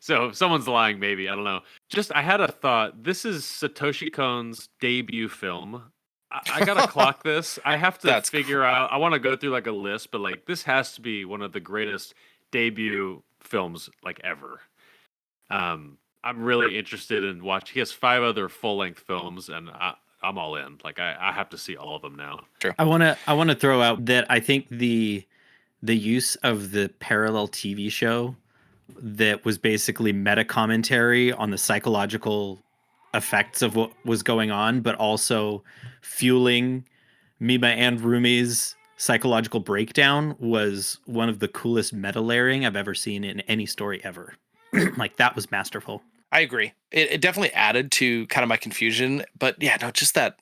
So if someone's lying, maybe I don't know. Just I had a thought. This is Satoshi Kon's debut film. I gotta clock this. I have to figure out. I want to go through like a list, but like this has to be one of the greatest debut films like ever. I'm really interested in watching. He has 5 other full length films, and I'm all in. Like I have to see all of them now. True. I wanna throw out that I think the use of the parallel TV show that was basically meta commentary on the psychological effects of what was going on, but also fueling Mima and Rumi's psychological breakdown was one of the coolest meta layering I've ever seen in any story ever. Like that was masterful. I agree. It definitely added to kind of my confusion, but yeah, no, just that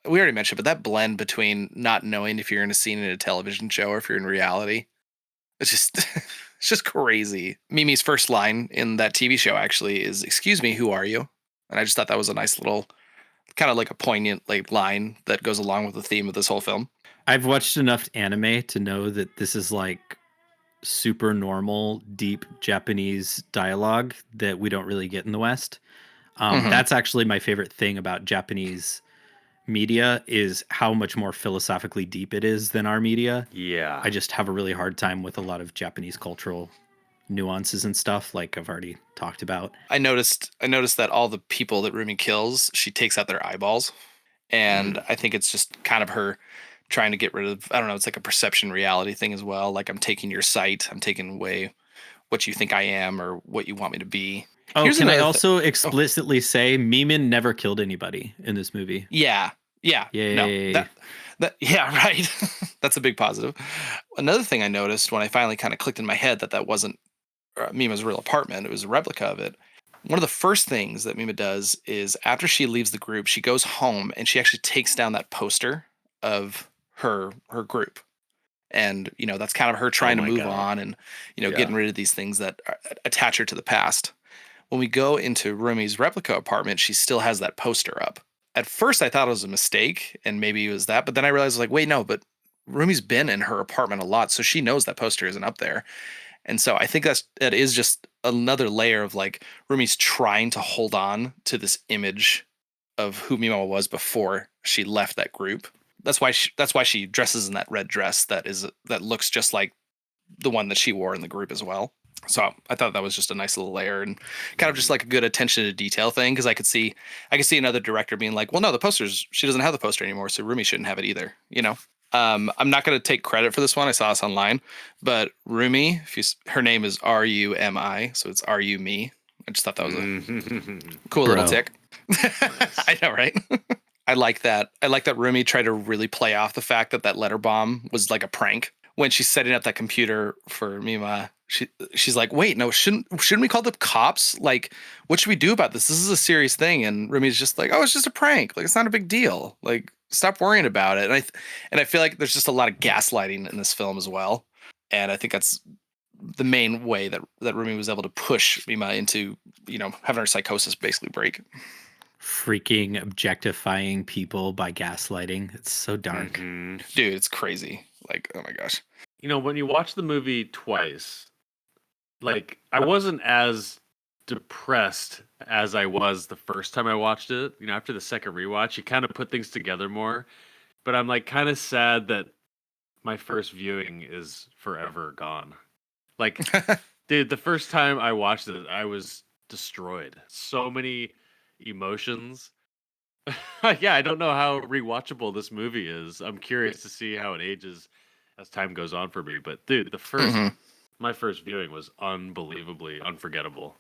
we already mentioned, but that blend between not knowing if you're in a scene in a television show or if you're in reality, it's just it's just crazy. Mimi's first line in that TV show actually is "Excuse me, who are you?" And I just thought that was a nice little, kind of like a poignant like line that goes along with the theme of this whole film. I've watched enough anime to know that this is like super normal, deep Japanese dialogue that we don't really get in the West. That's actually my favorite thing about Japanese media is how much more philosophically deep it is than our media. Yeah. I just have a really hard time with a lot of Japanese cultural nuances and stuff, like I've already talked about. I noticed that all the people that Rumi kills, she takes out their eyeballs. And I think it's just kind of her trying to get rid of, I don't know, it's like a perception reality thing as well. Like I'm taking your sight, I'm taking away what you think I am or what you want me to be. Oh, Here's can I another also explicitly say Mimin never killed anybody in this movie? Yeah. Yay. No, yeah, right. That's a big positive. Another thing I noticed when I finally kind of clicked in my head that wasn't Mima's real apartment, it was a replica of it. One of the first things that Mima does is after she leaves the group, she goes home and she actually takes down that poster of her group. And, you know, that's kind of her trying to move on and, you know, getting rid of these things that attach her to the past. When we go into Rumi's replica apartment, she still has that poster up. At first, I thought it was a mistake and maybe it was that. But then I realized, like, wait, no, but Rumi's been in her apartment a lot. So she knows that poster isn't up there. And so I think that is just another layer of like Rumi's trying to hold on to this image of who Mima was before she left that group. That's why she dresses in that red dress that looks just like the one that she wore in the group as well. So I thought that was just a nice little layer and kind of just like a good attention to detail thing, because I could see another director being like, well, no, she doesn't have the poster anymore, so Rumi shouldn't have it either, you know. I'm not going to take credit for this one. I saw this online, but Rumi, her name is Rumi, so it's Rumi. I just thought that was a cool little tick. I know, right? I like that. I like that Rumi tried to really play off the fact that letter bomb was like a prank. When she's setting up that computer for Mima, she's like, wait, no, shouldn't we call the cops? Like, what should we do about this? This is a serious thing. And Rumi's just like, oh, it's just a prank. Like, it's not a big deal. Like, stop worrying about it. And I feel like there's just a lot of gaslighting in this film as well. And I think that's the main way that Rumi was able to push Mima into, you know, having her psychosis basically break. Freaking objectifying people by gaslighting. It's so dark. Dude, it's crazy. Like, oh my gosh. You know, when you watch the movie twice, like I wasn't as depressed as I was the first time I watched it. You know, after the second rewatch, you kind of put things together more. But I'm like kind of sad that my first viewing is forever gone. Like, dude, the first time I watched it, I was destroyed. So many emotions. Yeah, I don't know how rewatchable this movie is. I'm curious to see how it ages as time goes on for me. But dude, the My first viewing was unbelievably unforgettable.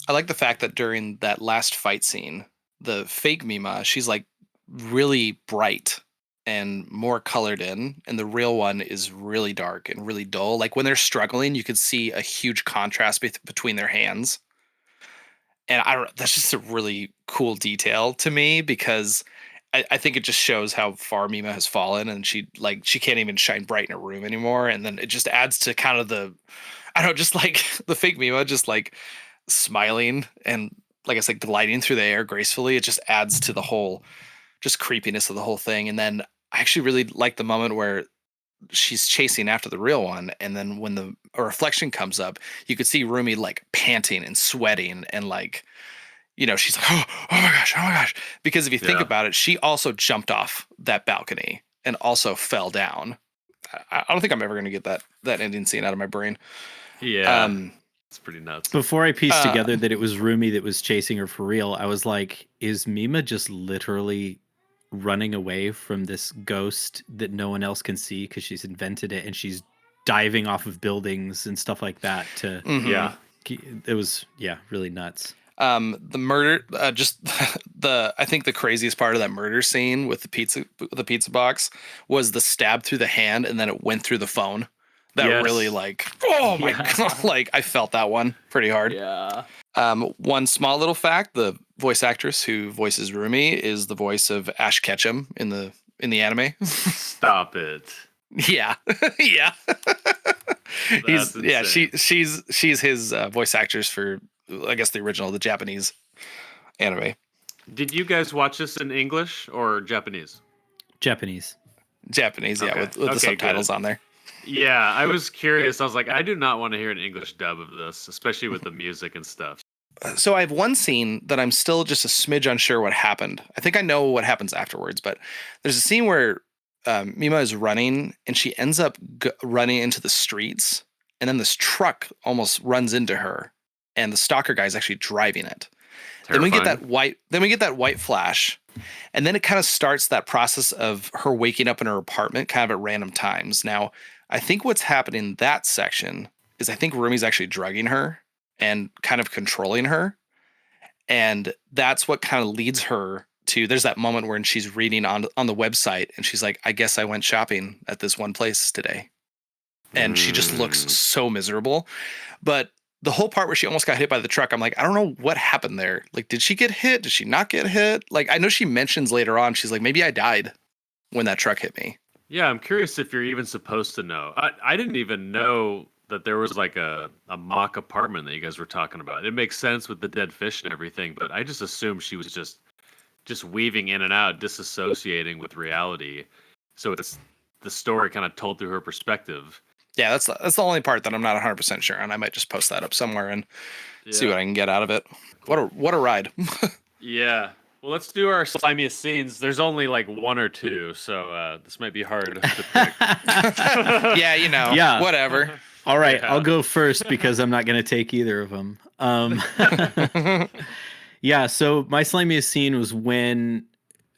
I like the fact that during that last fight scene, the fake Mima, she's like really bright and more colored in, and the real one is really dark and really dull. Like when they're struggling, you could see a huge contrast between their hands. And I don't. That's just a really cool detail to me because I think it just shows how far Mima has fallen, and she can't even shine bright in a room anymore. And then it just adds to kind of the, I don't know, just like the fake Mima, just like smiling and like I said, gliding through the air gracefully. It just adds to the whole just creepiness of the whole thing. And then I actually really like the moment where she's chasing after the real one, and then when a reflection comes up, you could see Rumi like panting and sweating and like, she's like, oh my gosh, because if you think about it, she also jumped off that balcony and also fell down. I don't think I'm ever going to get that ending scene out of my brain. Yeah, it's pretty nuts. Before I pieced together that it was Rumi that was chasing her for real, I was like, is Mima just literally running away from this ghost that no one else can see because she's invented it, and she's diving off of buildings and stuff like that to it was really nuts. The murder, just I think the craziest part of that murder scene with the pizza box was the stab through the hand, and then it went through the phone. That really like, oh my God, like I felt that one pretty hard. Yeah. One small little fact: the voice actress who voices Rumi is the voice of Ash Ketchum in the anime. Stop it. Yeah, yeah. She's his voice actress for, I guess, the Japanese anime. Did you guys watch this in English or Japanese? Japanese, okay. with the subtitles on there. Yeah, I was curious. I was like, I do not want to hear an English dub of this, especially with the music and stuff. So I have one scene that I'm still just a smidge unsure what happened. I think I know what happens afterwards, but there's a scene where Mima is running and she ends up running into the streets, and then this truck almost runs into her, and the stalker guy is actually driving it. Terrifying. Then we get that white flash, and then it kind of starts that process of her waking up in her apartment kind of at random times. Now, I think what's happening in that section is I think Rumi's actually drugging her and kind of controlling her. And that's what kind of leads her to, there's that moment when she's reading on the website and she's like, I guess I went shopping at this one place today. And she just looks so miserable. But the whole part where she almost got hit by the truck, I'm like, I don't know what happened there. Like, did she get hit? Did she not get hit? Like, I know she mentions later on, she's like, maybe I died when that truck hit me. Yeah, I'm curious if you're even supposed to know. I didn't even know that there was like a mock apartment that you guys were talking about. It makes sense with the dead fish and everything, but I just assumed she was just weaving in and out, disassociating with reality. So it's the story kind of told through her perspective. Yeah, that's the only part that I'm not 100% sure on. I might just post that up somewhere and see what I can get out of it. What a ride. Yeah. Well, let's do our slimiest scenes. There's only like one or two, so this might be hard to pick. Yeah, whatever. All right, I'll go first because I'm not going to take either of them. Yeah, so my slimiest scene was when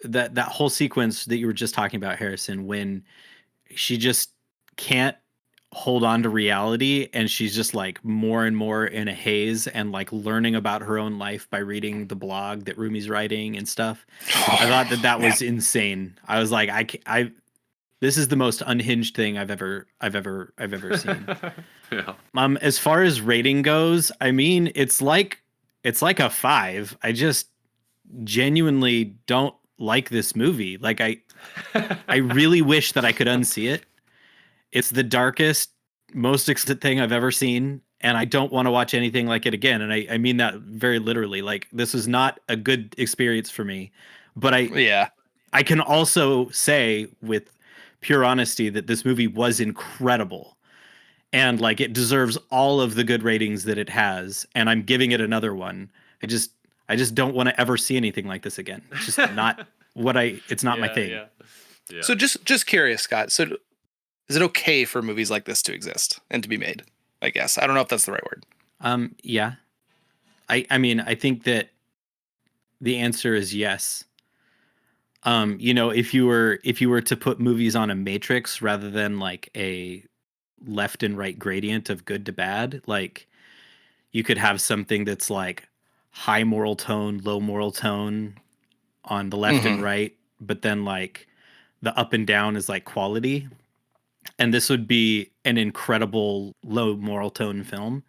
that whole sequence that you were just talking about, Harrison, when she just can't hold on to reality and she's just like more and more in a haze and like learning about her own life by reading the blog that Rumi's writing and stuff. I thought that was insane. I was like, this is the most unhinged thing I've ever seen. Yeah. As far as rating goes, I mean, it's like a 5. I just genuinely don't like this movie. Like I really wish that I could unsee it. It's the darkest, most exciting thing I've ever seen, and I don't want to watch anything like it again. And I mean that very literally. Like, this is not a good experience for me. But I can also say with pure honesty that this movie was incredible. And like, it deserves all of the good ratings that it has. And I'm giving it another one. I just don't want to ever see anything like this again. It's just not it's not my thing. Yeah. So just curious, Scott. So is it okay for movies like this to exist and to be made? I guess. I don't know if that's the right word. Yeah. I mean, I think that the answer is yes. If you were to put movies on a matrix rather than like a left and right gradient of good to bad. Like you could have something that's like high moral tone, low moral tone on the left and right, but then like the up and down is like quality. And this would be an incredible low moral tone film.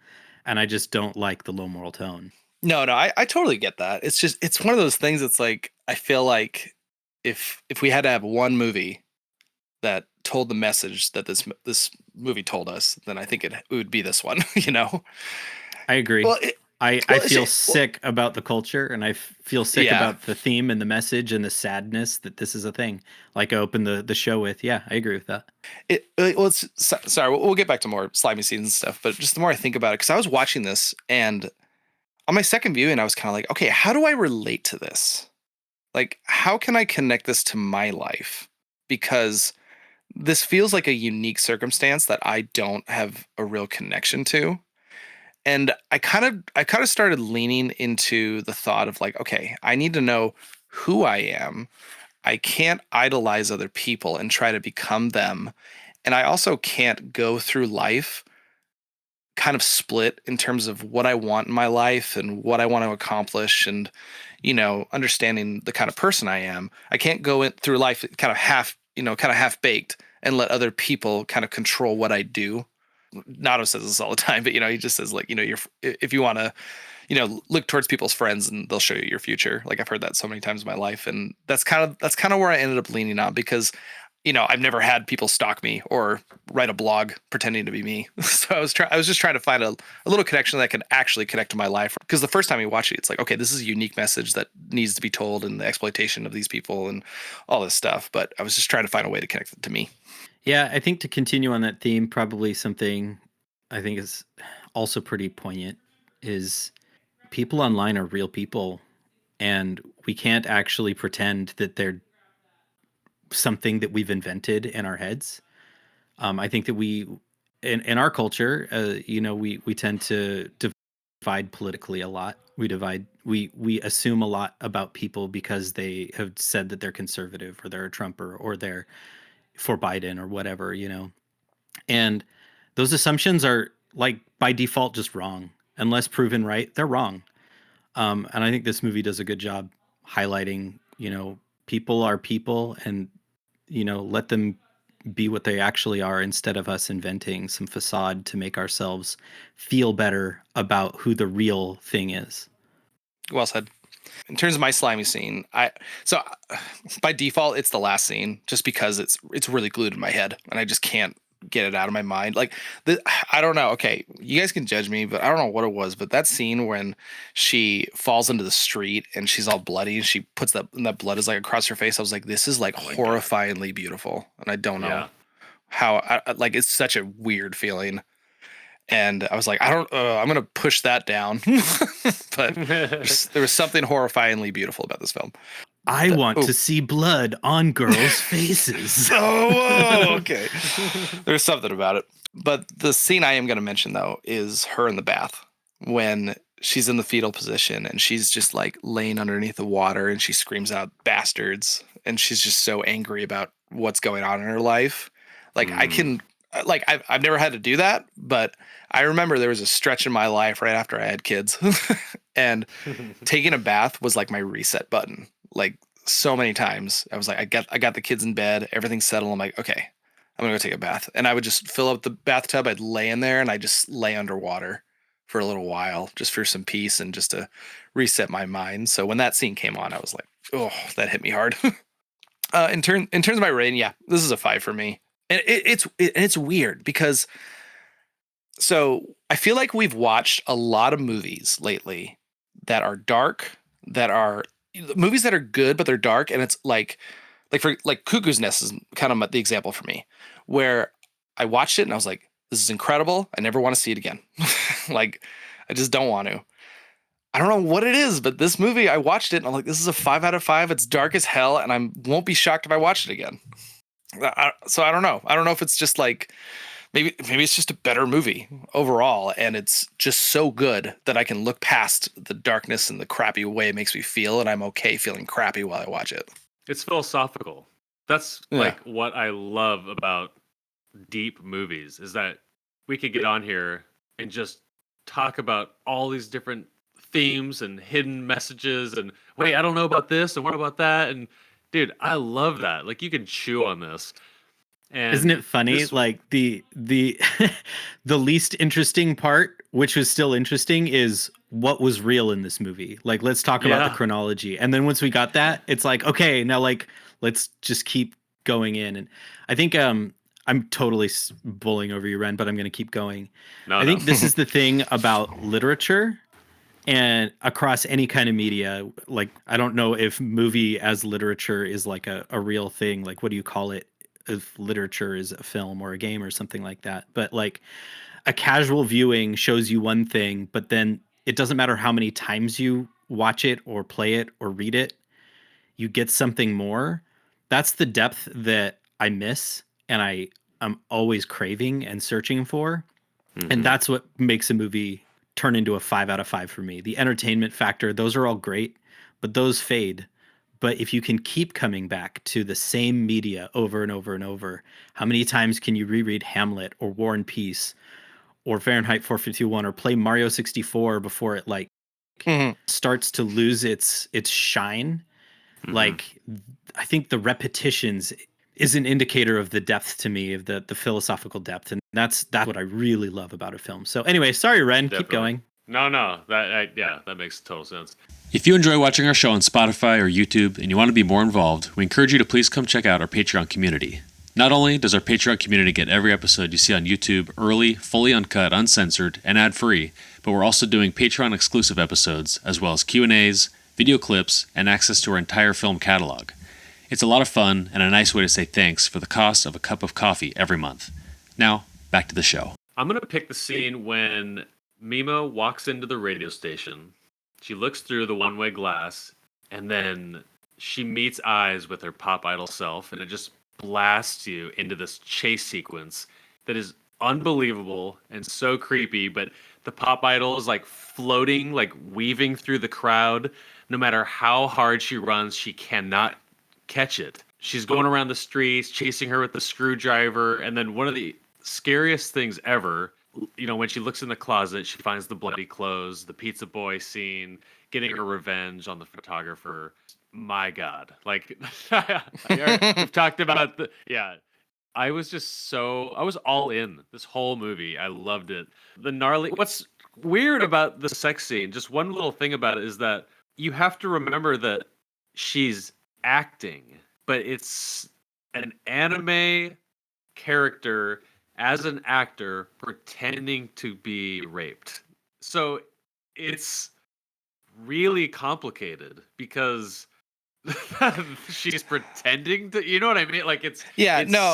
And I just don't like the low moral tone. No, I totally get that. It's just, it's one of those things that's like, I feel like if we had to have one movie that told the message that this movie told us, then I think it would be this one, you know? I agree. Well, I feel sick about the culture, and I feel sick about the theme and the message and the sadness that this is a thing. Like I opened the show with. Yeah, I agree with that. Sorry, we'll get back to more slimy scenes and stuff, but just the more I think about it, because I was watching this, and on my second viewing, I was kind of like, okay, how do I relate to this? Like, how can I connect this to my life? Because this feels like a unique circumstance that I don't have a real connection to. And I kind of started leaning into the thought of like, okay, I need to know who I am. I can't idolize other people and try to become them. And I also can't go through life kind of split in terms of what I want in my life and what I want to accomplish, and, you know, understanding the kind of person I am. I can't go through life kind of half baked and let other people kind of control what I do. Nato says this all the time, but, you know, he just says, like, you know, if you want to, you know, look towards people's friends and they'll show you your future. Like, I've heard that so many times in my life. And that's kind of where I ended up leaning on, because, you know, I've never had people stalk me or write a blog pretending to be me. So I was just trying to find a little connection that can actually connect to my life. Because the first time you watch it, it's like, okay, this is a unique message that needs to be told, and the exploitation of these people and all this stuff. But I was just trying to find a way to connect it to me. Yeah, I think to continue on that theme, probably something I think is also pretty poignant is people online are real people, and we can't actually pretend that they're something that we've invented in our heads. I think that we, in our culture, you know, we tend to divide politically a lot. We assume a lot about people because they have said that they're conservative or they're a Trumper or they're for Biden or whatever, you know. And those assumptions are like by default just wrong. Unless proven right, they're wrong. And I think this movie does a good job highlighting, you know, people are people, and, you know, let them be what they actually are instead of us inventing some facade to make ourselves feel better about who the real thing is. Well said. In terms of my slimy scene, by default it's the last scene, just because it's really glued in my head and I just can't get it out of my mind. Like, I don't know. Okay, you guys can judge me, but I don't know what it was. But that scene when she falls into the street and she's all bloody and she puts that blood is like across her face, I was like, this is like horrifyingly beautiful, and I don't know how. Like, it's such a weird feeling. And I was like, I'm going to push that down. But there was something horrifyingly beautiful about this film. I want to see blood on girls' faces. Whoa, okay. There's something about it. But the scene I am going to mention, though, is her in the bath when she's in the fetal position and she's just like laying underneath the water and she screams out bastards. And she's just so angry about what's going on in her life. Like, I've never had to do that, but I remember there was a stretch in my life right after I had kids and taking a bath was like my reset button. Like, so many times I was like, I got the kids in bed, everything's settled. I'm like, okay, I'm gonna go take a bath. And I would just fill up the bathtub. I'd lay in there and I just lay underwater for a little while just for some peace and just to reset my mind. So when that scene came on, I was like, oh, that hit me hard. In terms of my rating, yeah, this is a 5 for me. And it's weird because, so I feel like we've watched a lot of movies lately that are dark, that are movies that are good, but they're dark. And it's like Cuckoo's Nest is kind of the example for me, where I watched it and I was like, this is incredible. I never want to see it again. Like, I just don't want to. I don't know what it is, but this movie, I watched it and I'm like, this is a 5 out of 5. It's dark as hell. And I won't be shocked if I watch it again. So I don't know. I don't know if it's just like, maybe it's just a better movie overall. And it's just so good that I can look past the darkness and the crappy way it makes me feel. And I'm okay feeling crappy while I watch it. It's philosophical. That's like what I love about deep movies is that we could get on here and just talk about all these different themes and hidden messages and wait, I don't know about this and what about that? And dude, I love that. Like you can chew on this. And isn't it funny? this- Like the the least interesting part, which was still interesting, is what was real in this movie. Like, let's talk about the Yeah. chronology. And then once we got that, it's like, okay, now like let's just keep going in. And I think I'm totally bullying over you, Ren, but I'm going to keep going. I think this is the thing about literature and across any kind of media. Like, I don't know if movie as literature is like a real thing. Like, what do you call it? If literature is a film or a game or something like that. But like a casual viewing shows you one thing, but then it doesn't matter how many times you watch it or play it or read it, you get something more. That's the depth that I miss and I'm always craving and searching for. And that's what makes a movie turn into a 5 out of 5 for me. The entertainment factor, those are all great, but those fade. But if you can keep coming back to the same media over and over and over, how many times can you reread Hamlet or War and Peace or Fahrenheit 451 or play Mario 64 before it like starts to lose its shine? Like, I think the repetitions is an indicator of the depth to me, of the philosophical depth, and that's what I really love about a film. So anyway, sorry, Ren, keep going. No, that makes total sense. If you enjoy watching our show on Spotify or YouTube and you want to be more involved, we encourage you to please come check out our Patreon community. Not only does our Patreon community get every episode you see on YouTube early, fully uncut, uncensored, and ad-free, but we're also doing Patreon-exclusive episodes, as well as Q&As, video clips, and access to our entire film catalog. It's a lot of fun and a nice way to say thanks for the cost of a cup of coffee every month. Now, back to the show. I'm going to pick the scene when Mima walks into the radio station. She looks through the one-way glass, and then she meets eyes with her pop idol self, and it just blasts you into this chase sequence that is unbelievable and so creepy, but the pop idol is like floating, like weaving through the crowd. No matter how hard she runs, she cannot catch it. She's going around the streets, chasing her with the screwdriver, and then one of the scariest things ever, you know, when she looks in the closet, she finds the bloody clothes, the pizza boy scene, getting her revenge on the photographer. My God. Like, we've talked about I was all in this whole movie. I loved it. The gnarly, what's weird about the sex scene, just one little thing about it is that you have to remember that she's acting, but it's an anime character as an actor pretending to be raped. So it's really complicated because she's pretending to, you know what I mean? Like it's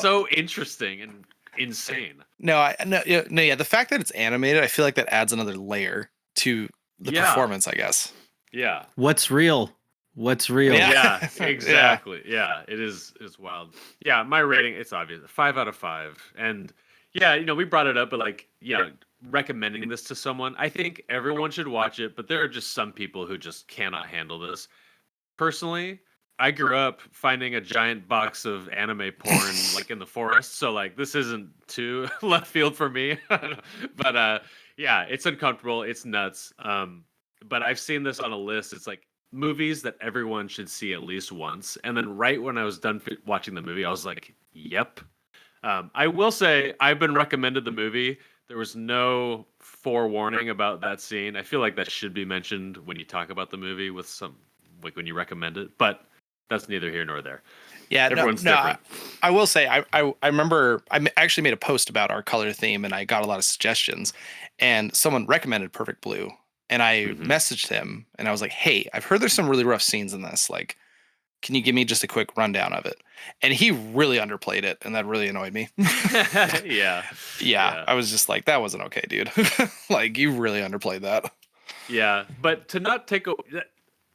so interesting and insane. The fact that it's animated, I feel like that adds another layer to the performance, I guess. Yeah. What's real? Yeah, exactly. Yeah, it's wild. Yeah, my rating, it's obvious. 5 out of 5. And yeah, you know, we brought it up, but like, recommending this to someone, I think everyone should watch it, but there are just some people who just cannot handle this. Personally, I grew up finding a giant box of anime porn like in the forest, so like this isn't too left field for me. But yeah, it's uncomfortable, it's nuts. But I've seen this on a list. It's like movies that everyone should see at least once. And then right when I was done watching the movie, I was like, yep. I will say I've been recommended the movie. There was no forewarning about that scene. I feel like that should be mentioned when you talk about the movie with some, like when you recommend it, but that's neither here nor there. Yeah, everyone's different. I will say I remember I actually made a post about our color theme and I got a lot of suggestions, and someone recommended Perfect Blue, and I messaged him and I was like, hey, I've heard there's some really rough scenes in this. Like, can you give me just a quick rundown of it? And he really underplayed it, and that really annoyed me. Yeah. I was just like, that wasn't okay, dude. Like, you really underplayed that. Yeah, but to not take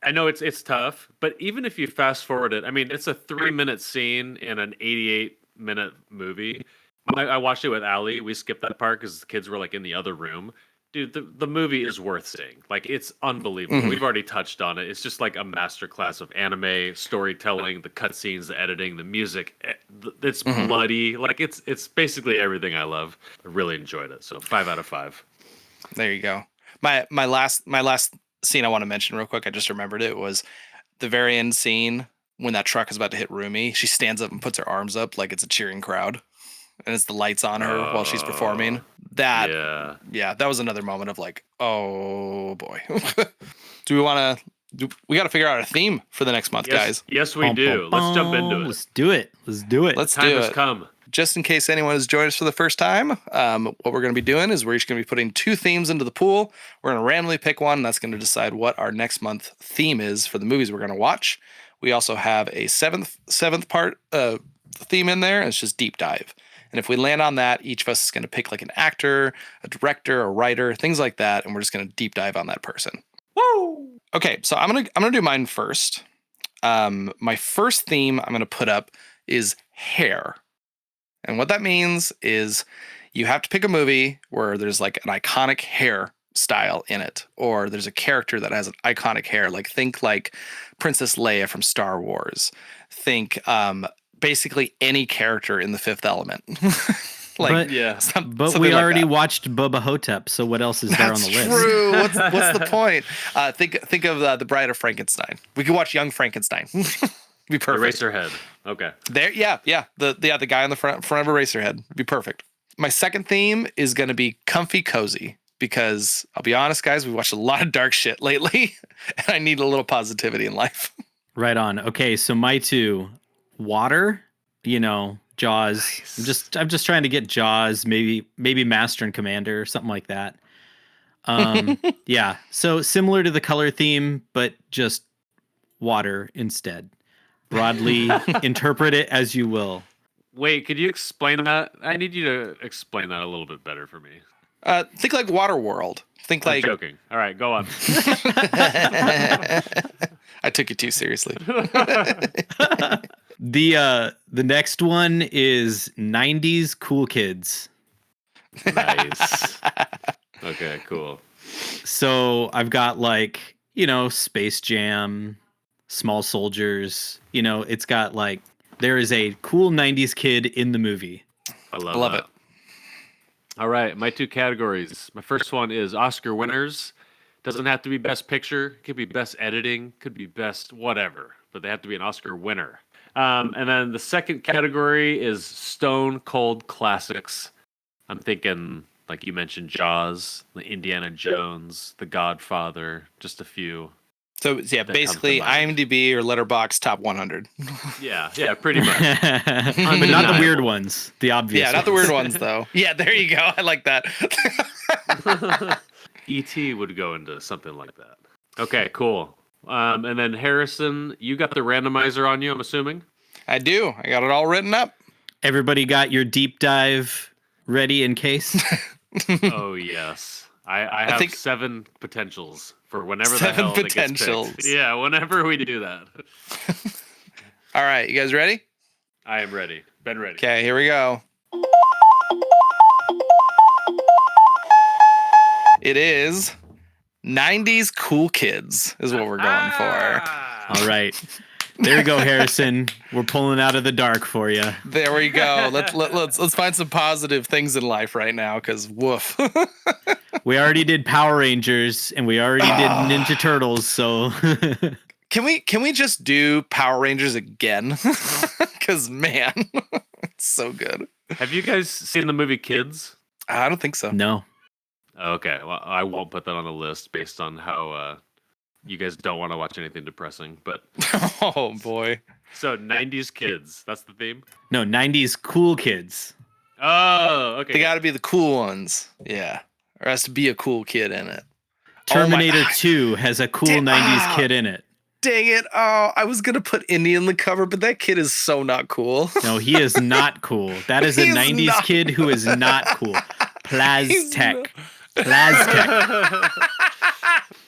I know it's tough, but even if you fast forward it, I mean, it's a 3-minute scene in an 88-minute movie. I watched it with Allie. We skipped that part because the kids were like in the other room. Dude, the movie is worth seeing. Like, it's unbelievable. We've already touched on it. It's just like a masterclass of anime storytelling, the cutscenes, the editing, the music. It's bloody. Like, it's basically everything I love. I really enjoyed it. So 5 out of 5. There you go. My last scene I want to mention real quick. I just remembered it was the very end scene when that truck is about to hit Rumi. She stands up and puts her arms up like it's a cheering crowd, and it's the lights on her while she's performing. That that was another moment of like, oh boy. Do we want to? We got to figure out a theme for the next month, guys. Yes, we do. Let's jump into it. Let's do it. Time has come. Just in case anyone has joined us for the first time, what we're going to be doing is we're each going to be putting 2 themes into the pool. We're going to randomly pick one, and that's going to decide what our next month theme is for the movies we're going to watch. We also have a seventh part theme in there, and it's just deep dive. And if we land on that, each of us is going to pick like an actor, a director, a writer, things like that, and we're just going to deep dive on that person. Woo! Okay, so I'm gonna do mine first. My first theme I'm gonna put up is hair. And what that means is you have to pick a movie where there's like an iconic hair style in it, or there's a character that has an iconic hair. Like think like Princess Leia from Star Wars. Think basically any character in The Fifth Element. Like but we already watched Bubba Hotep, so what else is there on the list? True. What's the point? Think of the Bride of Frankenstein. We could watch Young Frankenstein. Be perfect. Eraserhead. Okay. There, yeah. The guy on the front of Eraserhead. Be perfect. My second theme is going to be comfy cozy, because I'll be honest, guys, we watched a lot of dark shit lately, and I need a little positivity in life. Right on. Okay, so my 2, water. Jaws. Nice. I'm just trying to get Jaws, maybe Master and Commander or something like that. Yeah. So similar to the color theme, but just water instead. Broadly interpret it as you will. Wait, could you explain that? I need you to explain that a little bit better for me. Think like Waterworld. Think I'm like joking. All right, go on. I took you too seriously. The next one is 90s cool kids. Nice. Okay, cool. So I've got like, Space Jam, Small Soldiers. It's got like, there is a cool 90s kid in the movie. I love it. All right, my 2 categories. My first one is Oscar winners. Doesn't have to be best picture. Could be best editing. Could be best whatever. But they have to be an Oscar winner. And then the second category is stone cold classics. I'm thinking, like you mentioned, Jaws, the Indiana Jones, The Godfather, just a few. So yeah, basically IMDb or Letterboxd top 100. Yeah, pretty much. But not the weird ones, the obvious. Yeah, not the weird ones though. Yeah, there you go. I like that. E.T. would go into something like that. Okay, cool. And then Harrison, you got the randomizer on you, I'm assuming? I do. I got it all written up. Everybody got your deep dive ready in case? Oh, yes. I have 7 potentials for whenever the hell it gets picked. Yeah, whenever we do that. All right, you guys ready? I am ready. Been ready. Okay, here we go. It is 90s cool kids is what we're going for. All right. There you go, Harrison. We're pulling out of the dark for you. There we go. Let's find some positive things in life right now, because woof. We already did Power Rangers and we already did Ninja Turtles, so Can we just do Power Rangers again? Because man, it's so good. Have you guys seen the movie Kids? I don't think so. No. Okay, well, I won't put that on the list based on how you guys don't want to watch anything depressing. But oh boy. So 90s kids, that's the theme? No, 90s cool kids. Oh, okay. They got to be the cool ones. Yeah. Or has to be a cool kid in it. Terminator 2 has a cool 90s kid in it. Dang it. Oh, I was going to put Indy in the cover, but that kid is so not cool. No, he is not cool. That is a 90s kid who is not cool. Plaztech. Plaztech.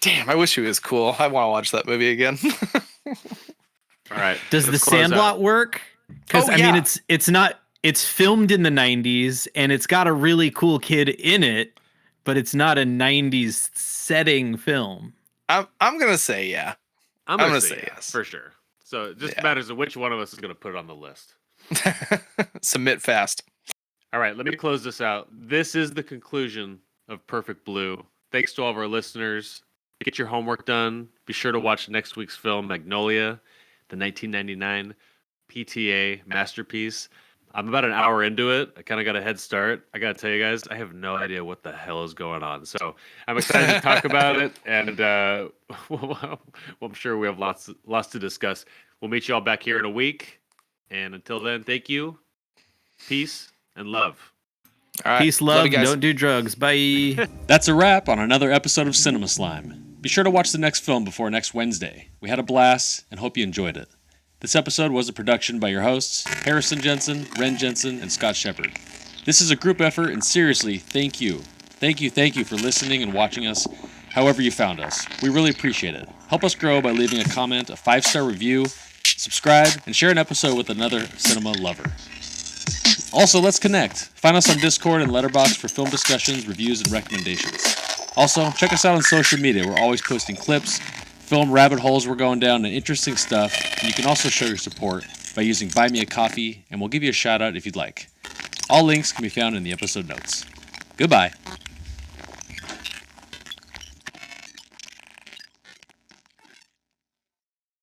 Damn, I wish he was cool. I want to watch that movie again. All right. Does the Sandlot work? Because I mean, it's filmed in the 90s and it's got a really cool kid in it, but it's not a 90s setting film. I'm gonna say yeah. I'm gonna say say yeah, yes. for sure. So it just Yeah. matters of which one of us is gonna put it on the list. Submit fast. All right, let me close this out. This is the conclusion of Perfect Blue. Thanks to all of our listeners. Get your homework done. Be sure to watch next week's film, Magnolia, the 1999 PTA masterpiece. I'm about an hour into it. I kind of got a head start. I got to tell you guys, I have no idea what the hell is going on. So I'm excited to talk about it, and well, I'm sure we have lots to discuss. We'll meet you all back here in a week, and until then, thank you, peace, and love. All right. Peace, love, you guys. don't do drugs. Bye. That's a wrap on another episode of Cinema Slime. Be sure to watch the next film before next Wednesday. We had a blast and hope you enjoyed it. This episode was a production by your hosts, Harrison Jensen, Ren Jensen, and Scott Shepard. This is a group effort, and seriously, thank you. Thank you for listening and watching us however you found us. We really appreciate it. Help us grow by leaving a comment, a 5-star review, subscribe, and share an episode with another cinema lover. Also, let's connect. Find us on Discord and Letterboxd for film discussions, reviews, and recommendations. Also, check us out on social media. We're always posting clips, film rabbit holes we're going down, and interesting stuff. And you can also show your support by using Buy Me a Coffee, and we'll give you a shout out if you'd like. All links can be found in the episode notes. Goodbye.